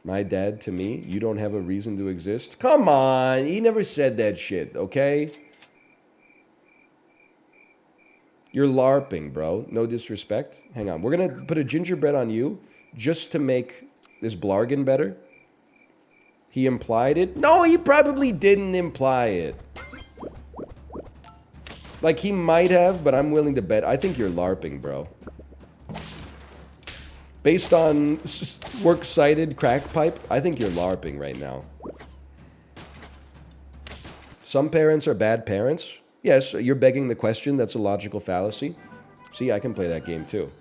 My dad to me, you don't have a reason to exist? Come on, he never said that shit, okay? You're LARPing, bro. No disrespect. Hang on, we're gonna put a gingerbread on you just to make this Blargin better. He implied it? No, he probably didn't imply it. Like, he might have, but I'm willing to bet. I think you're LARPing, bro. Based on works cited crack pipe, I think you're LARPing right now. Some parents are bad parents. Yes, you're begging the question. That's a logical fallacy. See, I can play that game too.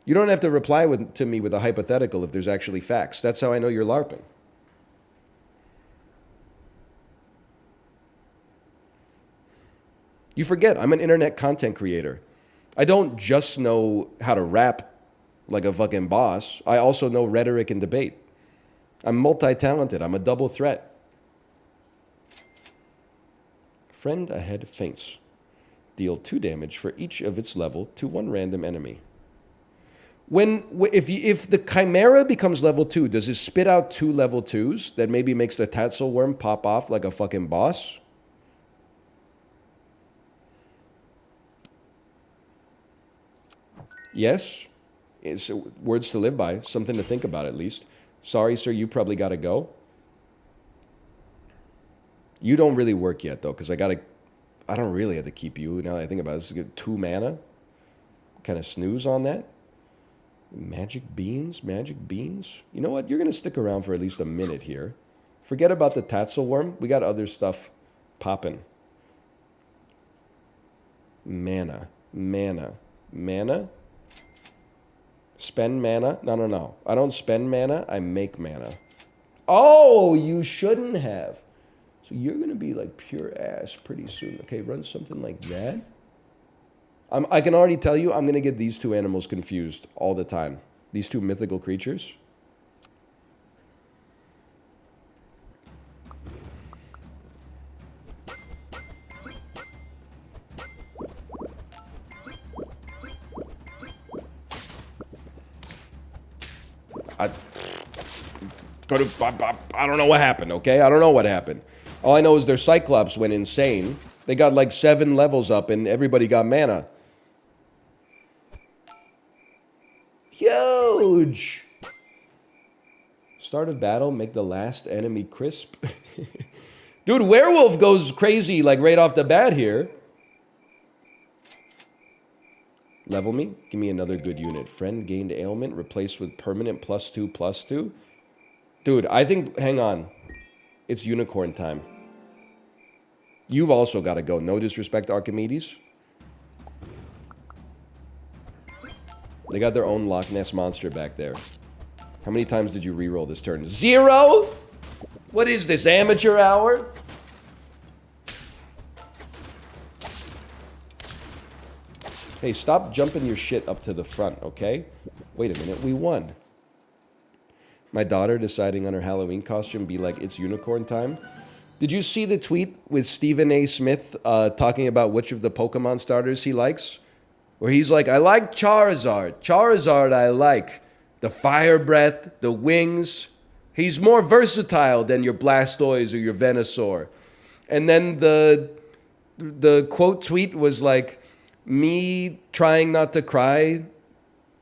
You don't have to reply to me with a hypothetical if there's actually facts. That's how I know you're LARPing. You forget, I'm an internet content creator. I don't just know how to rap like a fucking boss. I also know rhetoric and debate. I'm multi-talented. I'm a double threat. Friend ahead faints. Deal 2 damage for each of its level to 1 random enemy. If the Chimera becomes level 2, does it spit out 2 level 2s that maybe makes the Tatzelworm pop off like a fucking boss? Yes. It's words to live by. Something to think about at least. Sorry, sir, you probably got to go. You don't really work yet, though, because I don't really have to keep you. Now that I think about it, this is 2 mana. Kind of snooze on that. Magic beans? Magic beans? You know what? You're going to stick around for at least a minute here. Forget about the Tatzelworm. We got other stuff popping. Mana. Mana. Mana? Spend mana? No. I don't spend mana. I make mana. Oh, you shouldn't have. So you're going to be like pure ass pretty soon. Okay, run something like that. I can already tell you I'm going to get these 2 animals confused all the time. These 2 mythical creatures. I don't know what happened, okay? I don't know what happened. All I know is their Cyclops went insane. They got like 7 levels up and everybody got mana. Huge! Start of battle, make the last enemy crisp. Dude, Werewolf goes crazy like right off the bat here. Level me. Give me another good unit. Friend gained ailment, replaced with permanent +2/+2. Dude, I think, hang on. It's unicorn time. You've also got to go. No disrespect, Archimedes. They got their own Loch Ness monster back there. How many times did you reroll this turn? 0? What is this, amateur hour? Hey, stop jumping your shit up to the front, okay? Wait a minute, we won. My daughter deciding on her Halloween costume be like, it's unicorn time. Did you see the tweet with Stephen A. Smith talking about which of the Pokemon starters he likes? Where he's like, I like Charizard. Charizard I like. The fire breath, the wings. He's more versatile than your Blastoise or your Venusaur. And then the quote tweet was like, me trying not to cry,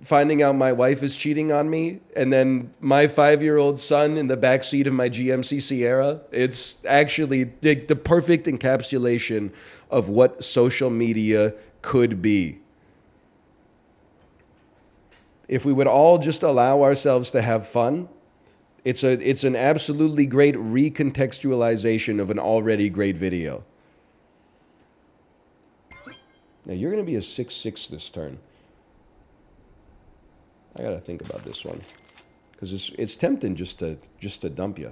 finding out my wife is cheating on me, and then my 5-year-old son in the backseat of my GMC Sierra. It's actually the perfect encapsulation of what social media could be. If we would all just allow ourselves to have fun, it's an absolutely great recontextualization of an already great video. Now you're going to be a 6/6 this turn. I got to think about this one. Because it's tempting just to dump you.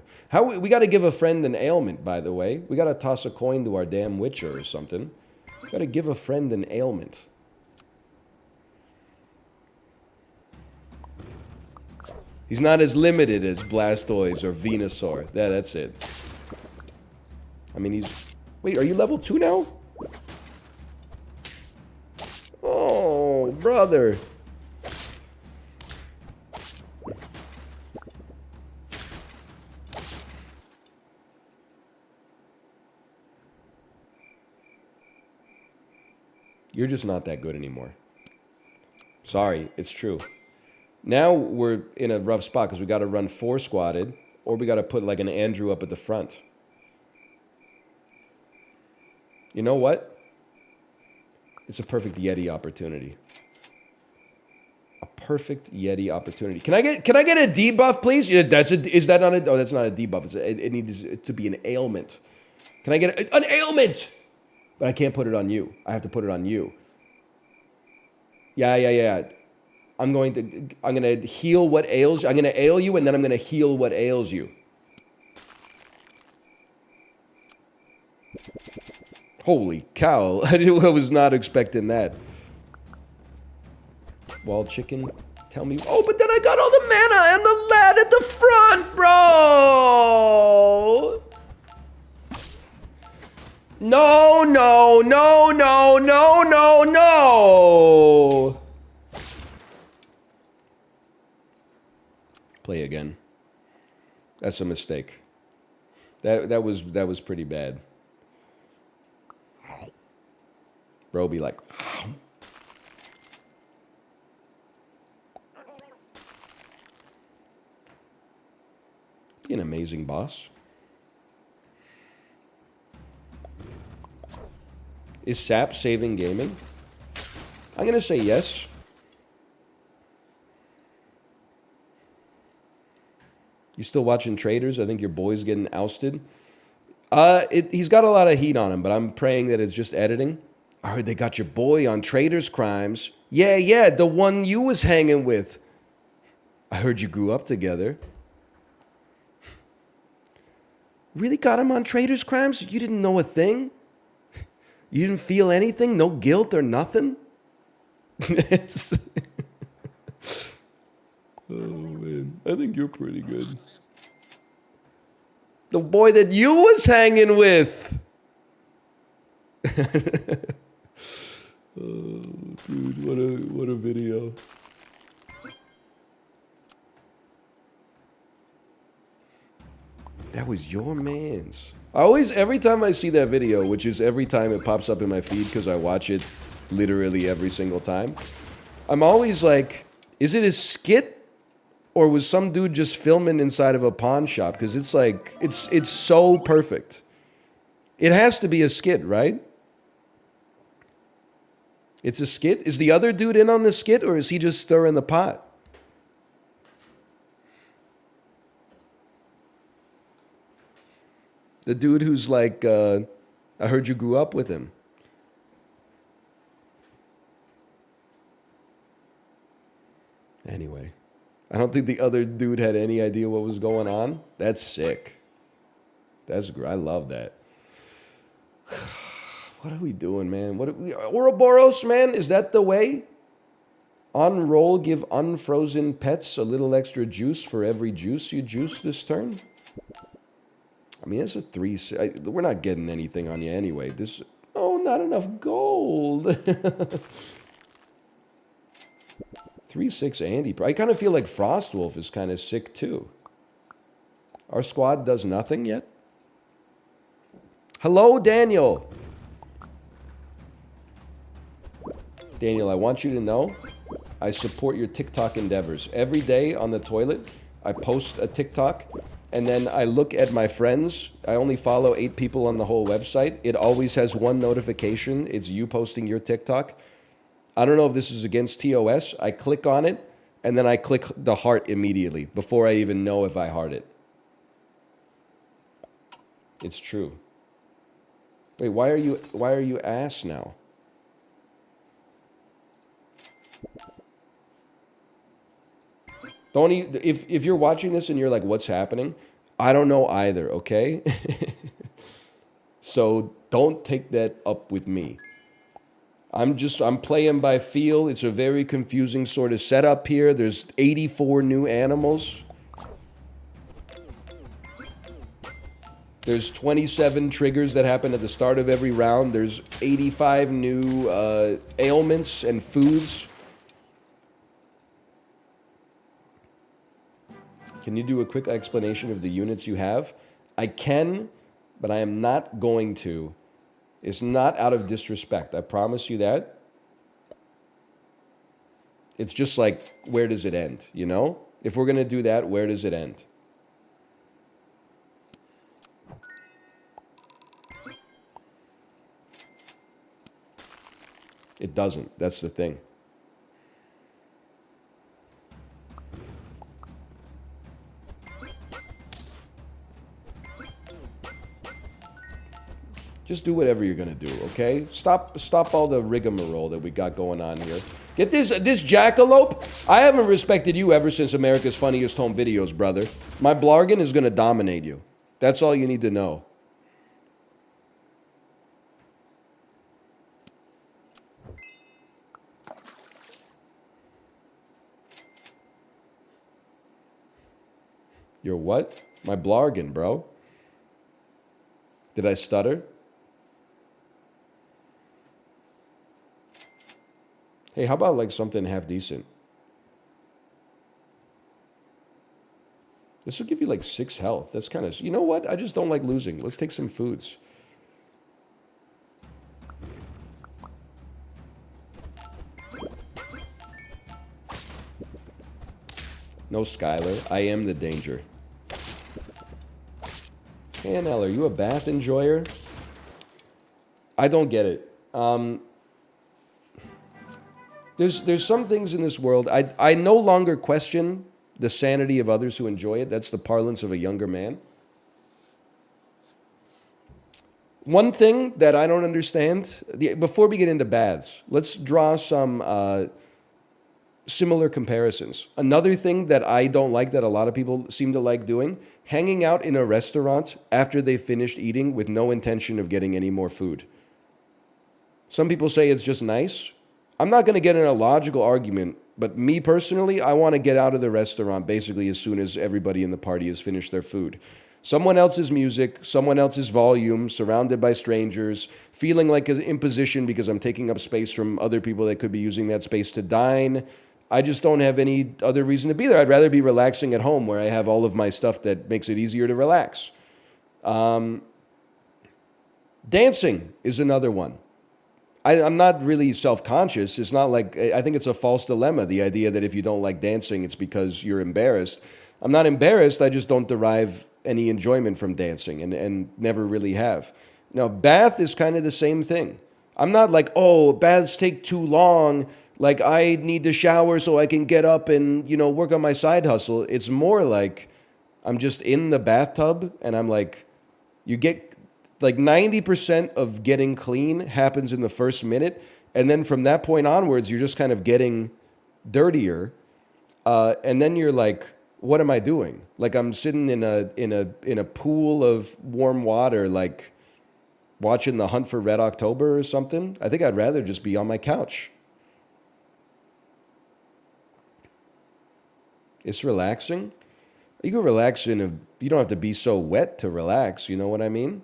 We got to give a friend an ailment, by the way. We got to toss a coin to our damn Witcher or something. We got to give a friend an ailment. He's not as limited as Blastoise or Venusaur. Yeah, that's it. I mean, he's... Wait, are you level 2 now? Oh, brother. You're just not that good anymore. Sorry, it's true. Now we're in a rough spot because we got to run 4 squatted, or we got to put like an Andrew up at the front. You know what? It's a perfect Yeti opportunity. A perfect Yeti opportunity. Can I get a debuff, please? Yeah, is that not a? Oh, that's not a debuff. It needs to be an ailment. Can I get an ailment? But I can't put it on you. I have to put it on you. Yeah. I'm gonna heal what ails you. I'm gonna ail you, and then I'm gonna heal what ails you. Holy cow. I was not expecting that. Wild chicken, tell me. Oh, but then I got all the mana and the lad at the front, bro. No. Play again. That's a mistake. That was pretty bad. Bro be like, be an amazing boss. Is Sap saving gaming? I'm going to say yes. You still watching Traders? I think your boy's getting ousted. He's got a lot of heat on him, but I'm praying that it's just editing. I heard they got your boy on Traders Crimes. Yeah, the one you was hanging with. I heard you grew up together. Really got him on Traders Crimes? You didn't know a thing? You didn't feel anything? No guilt or nothing? Oh, man. I think you're pretty good. The boy that you was hanging with. Oh, dude, what a video. That was your man's. Every time I see that video, which is every time it pops up in my feed because I watch it literally every single time, I'm always like, is it a skit? Or was some dude just filming inside of a pawn shop? Because it's like, it's so perfect. It has to be a skit, right? It's a skit? Is the other dude in on the skit, or is he just stirring the pot? The dude who's like, I heard you grew up with him. Anyway. I don't think the other dude had any idea what was going on. That's sick. That's great. I love that. What are we doing, man? Ouroboros, man? Is that the way? On roll, give unfrozen pets a little extra juice for every juice you juice this turn? I mean, it's a 3. We're not getting anything on you anyway. Oh, not enough gold. 3/6 Andy. I kind of feel like Frostwolf is kind of sick too. Our squad does nothing yet. Hello, Daniel. Daniel, I want you to know I support your TikTok endeavors. Every day on the toilet, I post a TikTok and then I look at my friends. I only follow 8 people on the whole website. It always has one notification. It's you posting your TikTok. I don't know if this is against TOS. I click on it, and then I click the heart immediately before I even know if I heart it. It's true. Wait, why are you ass now? Don't you, if you're watching this and you're like, what's happening? I don't know either, okay? So don't take that up with me. I'm playing by feel. It's a very confusing sort of setup here. There's 84 new animals. There's 27 triggers that happen at the start of every round. There's 85 new ailments and foods. Can you do a quick explanation of the units you have? I can, but I am not going to. It's not out of disrespect. I promise you that. It's just like, where does it end, you know? If we're going to do that, where does it end? It doesn't. That's the thing. Just do whatever you're gonna do, okay? Stop all the rigmarole that we got going on here. Get this jackalope. I haven't respected you ever since America's Funniest Home Videos, brother. My blargin is gonna dominate you. That's all you need to know. Your what? My blargin, bro. Did I stutter? Hey, how about like something half decent? This will give you like 6 health. That's kind of... You know what? I just don't like losing. Let's take some foods. No, Skylar. I am the danger. Hey, NL, are you a bath enjoyer? I don't get it. There's some things in this world, I no longer question the sanity of others who enjoy it. That's the parlance of a younger man. One thing that I don't understand, before we get into baths, let's draw some similar comparisons. Another thing that I don't like that a lot of people seem to like doing, hanging out in a restaurant after they've finished eating with no intention of getting any more food. Some people say it's just nice. I'm not going to get in a logical argument, but me personally, I want to get out of the restaurant basically as soon as everybody in the party has finished their food. Someone else's music, someone else's volume, surrounded by strangers, feeling like an imposition because I'm taking up space from other people that could be using that space to dine. I just don't have any other reason to be there. I'd rather be relaxing at home where I have all of my stuff that makes it easier to relax. Dancing is another one. I'm not really self-conscious. It's not like, I think it's a false dilemma, the idea that if you don't like dancing, it's because you're embarrassed. I'm not embarrassed, I just don't derive any enjoyment from dancing and never really have. Now, bath is kind of the same thing. I'm not like, oh, baths take too long, like I need to shower so I can get up and, you know, work on my side hustle. It's more like I'm just in the bathtub and I'm like, you get... Like 90% of getting clean happens in the first minute. And then from that point onwards, you're just kind of getting dirtier. And then you're like, what am I doing? Like I'm sitting in a pool of warm water, like watching The Hunt for Red October or something. I think I'd rather just be on my couch. It's relaxing. You can relax you don't have to be so wet to relax. You know what I mean?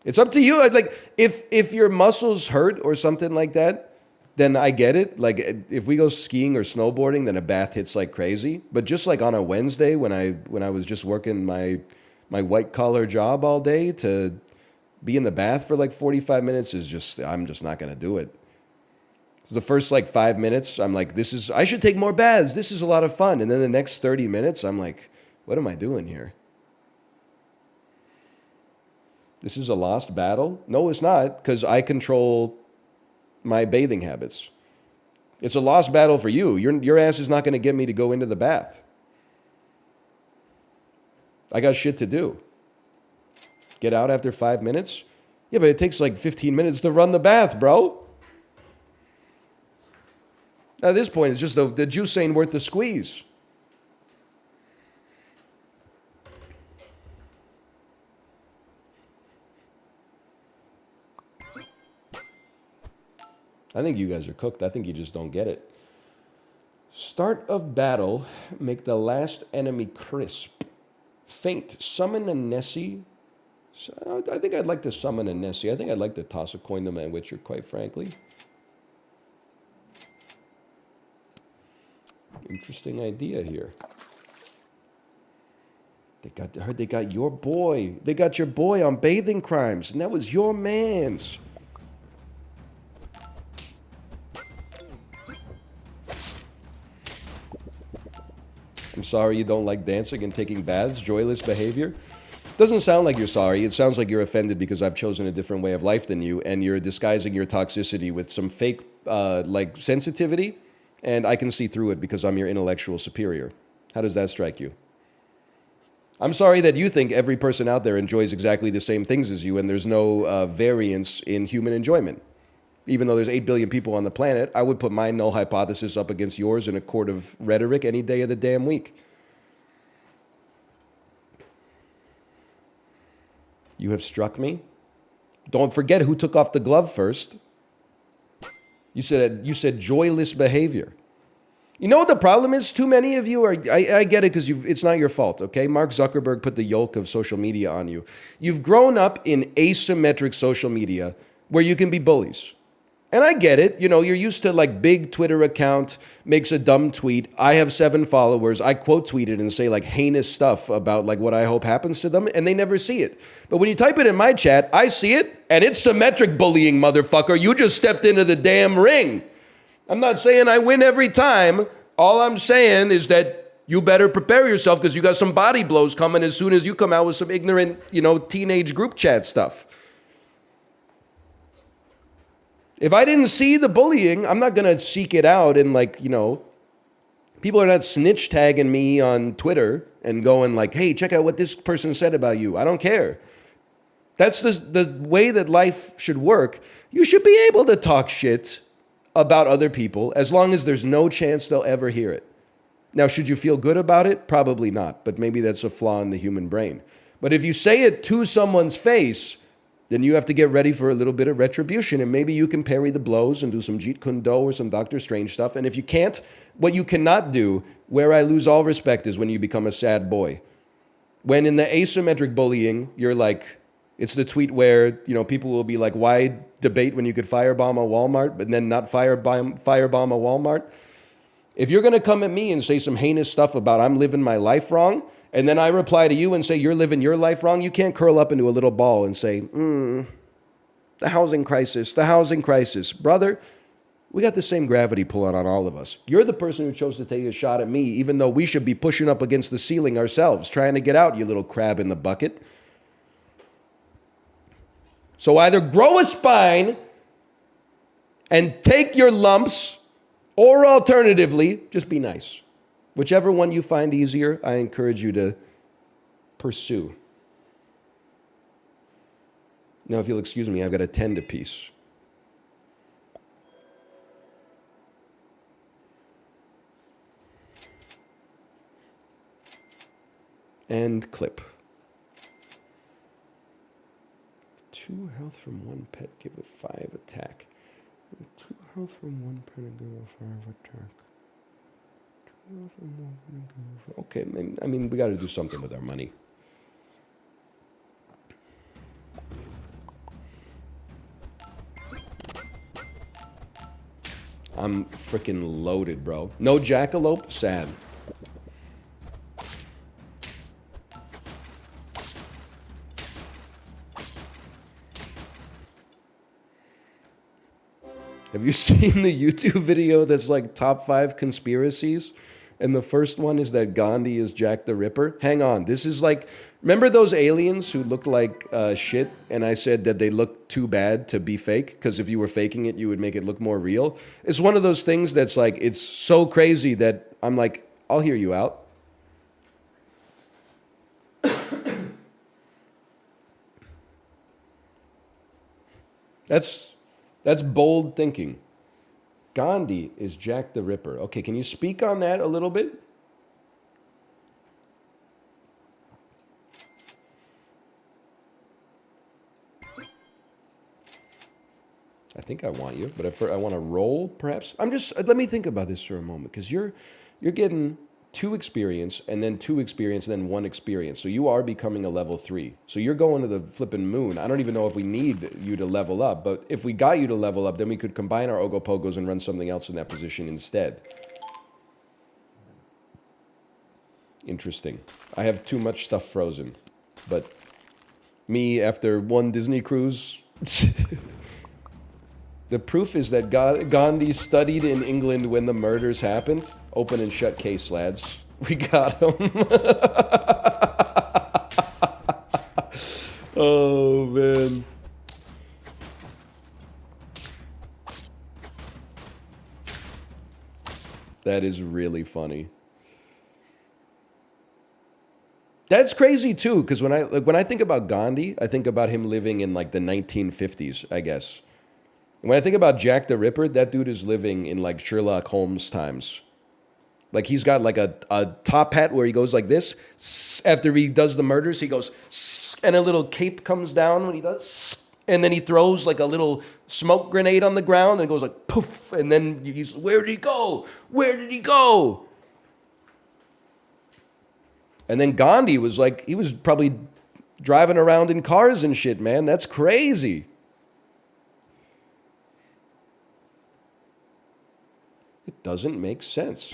It's up to you. Like if your muscles hurt or something like that, then I get it. Like if we go skiing or snowboarding, then a bath hits like crazy. But just like on a Wednesday when I was just working my white collar job all day, to be in the bath for like 45 minutes I'm just not gonna do it. So the first like 5 minutes, I'm like, I should take more baths. This is a lot of fun. And then the next 30 minutes, I'm like, what am I doing here? This is a lost battle? No, it's not, because I control my bathing habits. It's a lost battle for you. Your ass is not going to get me to go into the bath. I got shit to do. Get out after 5 minutes? Yeah, but it takes like 15 minutes to run the bath, bro. At this point, it's just the juice ain't worth the squeeze. I think you guys are cooked. I think you just don't get it. Start of battle, make the last enemy crisp. Faint, summon a Nessie. I think I'd like to summon a Nessie. I think I'd like to toss a coin to my Witcher, quite frankly. Interesting idea here. I heard they got your boy. They got your boy on bathing crimes, and that was your man's. I'm sorry you don't like dancing and taking baths, joyless behavior. Doesn't sound like you're sorry. It sounds like you're offended because I've chosen a different way of life than you, and you're disguising your toxicity with some fake, like, sensitivity, and I can see through it because I'm your intellectual superior. How does that strike you? I'm sorry that you think every person out there enjoys exactly the same things as you, and there's no variance in human enjoyment. Even though there's 8 billion people on the planet, I would put my null hypothesis up against yours in a court of rhetoric any day of the damn week. You have struck me. Don't forget who took off the glove first. You said joyless behavior. You know what the problem is? Too many of you are, I get it because it's not your fault, okay? Mark Zuckerberg put the yoke of social media on you. You've grown up in asymmetric social media where you can be bullies. And I get it. You know, you're used to like big Twitter account makes a dumb tweet. I have 7 followers. I quote tweet it and say like heinous stuff about like what I hope happens to them. And they never see it. But when you type it in my chat, I see it. And it's symmetric bullying, motherfucker. You just stepped into the damn ring. I'm not saying I win every time. All I'm saying is that you better prepare yourself because you got some body blows coming as soon as you come out with some ignorant, teenage group chat stuff. If I didn't see the bullying, I'm not going to seek it out and people are not snitch tagging me on Twitter and going like, hey, check out what this person said about you. I don't care. That's the way that life should work. You should be able to talk shit about other people as long as there's no chance they'll ever hear it. Now, should you feel good about it? Probably not, but maybe that's a flaw in the human brain. But if you say it to someone's face, then you have to get ready for a little bit of retribution, and maybe you can parry the blows and do some Jeet Kune Do or some Doctor Strange stuff. And if you can't, what you cannot do, where I lose all respect, is when you become a sad boy. When in the asymmetric bullying, you're like, it's the tweet where, people will be like, why debate when you could firebomb a Walmart, but then not firebomb a Walmart? If you're going to come at me and say some heinous stuff about I'm living my life wrong, and then I reply to you and say you're living your life wrong, you can't curl up into a little ball and say, the housing crisis. Brother, we got the same gravity pulling on all of us. You're the person who chose to take a shot at me, even though we should be pushing up against the ceiling ourselves, trying to get out, you little crab in the bucket. So either grow a spine and take your lumps, or alternatively, just be nice. Whichever one you find easier, I encourage you to pursue. Now, if you'll excuse me, I've got a 10 apiece. And clip. 2 health from 1 pet, give it 5 attack. 2 health from 1 pet and give it 5 attack. Okay, I mean, we got to do something with our money. I'm freaking loaded, bro. No jackalope? Sad. Have you seen the YouTube video that's like top 5 conspiracies? And the first one is that Gandhi is Jack the Ripper. Hang on. This is like, remember those aliens who look like shit? And I said that they look too bad to be fake because if you were faking it, you would make it look more real. It's one of those things that's like, it's so crazy that I'm like, I'll hear you out. That's bold thinking. Gandhi is Jack the Ripper. Okay, can you speak on that a little bit? I think I want you, but I want to roll, perhaps. Let me think about this for a moment, because you're getting 2 experience, and then 2 experience, and then 1 experience. So you are becoming a level 3. So you're going to the flipping moon. I don't even know if we need you to level up, but if we got you to level up, then we could combine our Ogopogos and run something else in that position instead. Interesting. I have too much stuff frozen, but me after 1 Disney cruise... The proof is that Gandhi studied in England when the murders happened. Open and shut case, lads. We got him. Oh, man. That is really funny. That's crazy, too, because when I think about Gandhi, I think about him living in, like, the 1950s, I guess. When I think about Jack the Ripper, that dude is living in like Sherlock Holmes times. Like he's got like a top hat where he goes like this. After he does the murders, he goes, and a little cape comes down when he does. And then he throws like a little smoke grenade on the ground and it goes like poof. And then he's, where did he go? Where did he go? And then Gandhi was like, he was probably driving around in cars and shit, man. That's crazy. It doesn't make sense.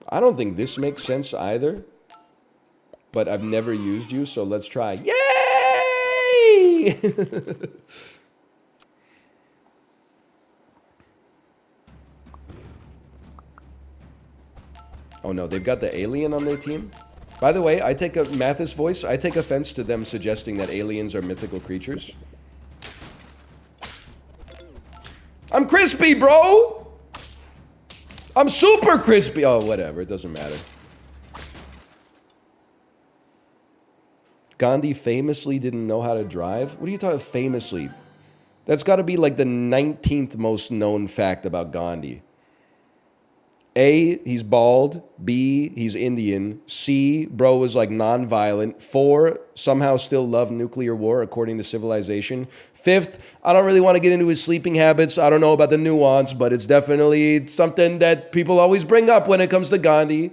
I don't think this makes sense either. But I've never used you, so let's try. Yay! Oh no, they've got the alien on their team? By the way, I take Mathis voice. I take offense to them suggesting that aliens are mythical creatures. I'm crispy, bro! I'm super crispy! Oh, whatever. It doesn't matter. Gandhi famously didn't know how to drive? What are you talking about, famously? That's got to be like the 19th most known fact about Gandhi. A, he's bald. B, he's Indian. C, bro was like non-violent. 4, somehow still loved nuclear war according to civilization. 5th, I don't really want to get into his sleeping habits. I don't know about the nuance, but it's definitely something that people always bring up when it comes to Gandhi.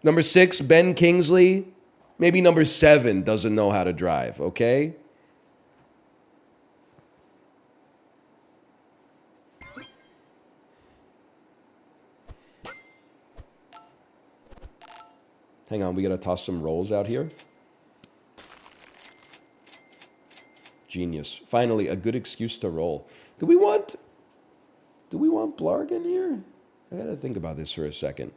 Number 6, Ben Kingsley. Maybe number 7 doesn't know how to drive, okay? Hang on, we gotta toss some rolls out here. Genius. Finally, a good excuse to roll. Do we want Blarg in here? I gotta think about this for a second.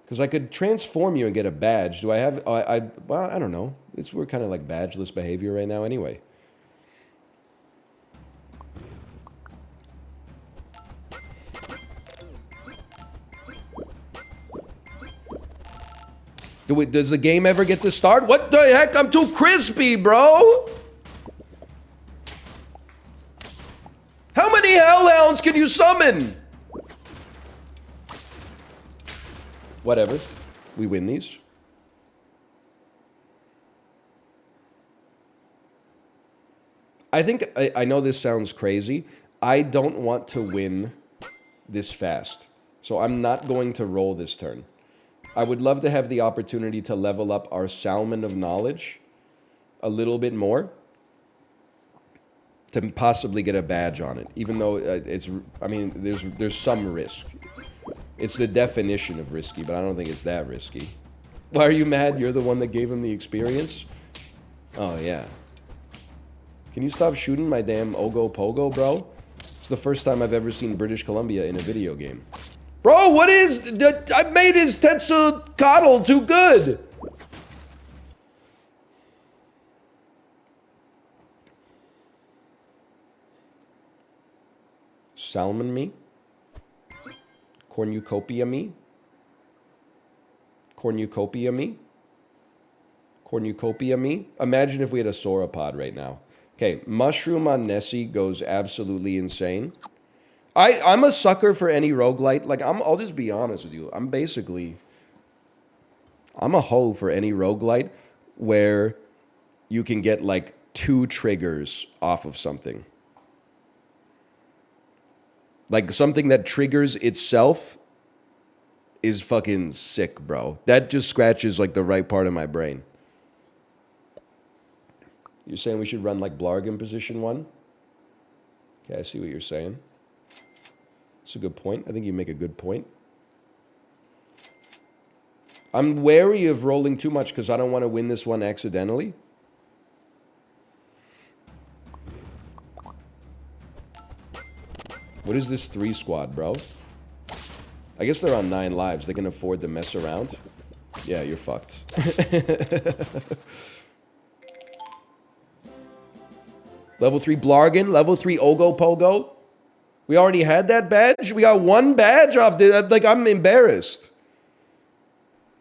Because I could transform you and get a badge. Do I have... well, I don't know. We're kind of like badgeless behavior right now anyway. Does the game ever get to start? What the heck? I'm too crispy, bro! How many hellhounds can you summon? Whatever. We win these. I think, I know this sounds crazy. I don't want to win this fast. So I'm not going to roll this turn. I would love to have the opportunity to level up our Salmon of Knowledge a little bit more to possibly get a badge on it, even though there's some risk. It's the definition of risky, but I don't think it's that risky. Why are you mad? You're the one that gave him the experience? Oh, yeah. Can you stop shooting my damn Ogo Pogo, bro? It's the first time I've ever seen British Columbia in a video game. Bro, what is... I made his Tetsucatl too good! Salmon me? Cornucopia me? Cornucopia me? Cornucopia me? Imagine if we had a sauropod right now. Okay, Mushroom on Nessie goes absolutely insane. I'm a sucker for any roguelite. Like, I'll just be honest with you. I'm a hoe for any roguelite where you can get, like, 2 triggers off of something. Like, something that triggers itself is fucking sick, bro. That just scratches, like, the right part of my brain. You're saying we should run like Blarg in position 1? Okay, I see what you're saying. It's a good point. I think you make a good point. I'm wary of rolling too much because I don't want to win this one accidentally. What is this 3 squad, bro? I guess they're on 9 lives. They can afford to mess around. Yeah, you're fucked. Level 3 Blargin, level 3 Ogo Pogo. We already had that badge? We got 1 badge off the... Like, I'm embarrassed.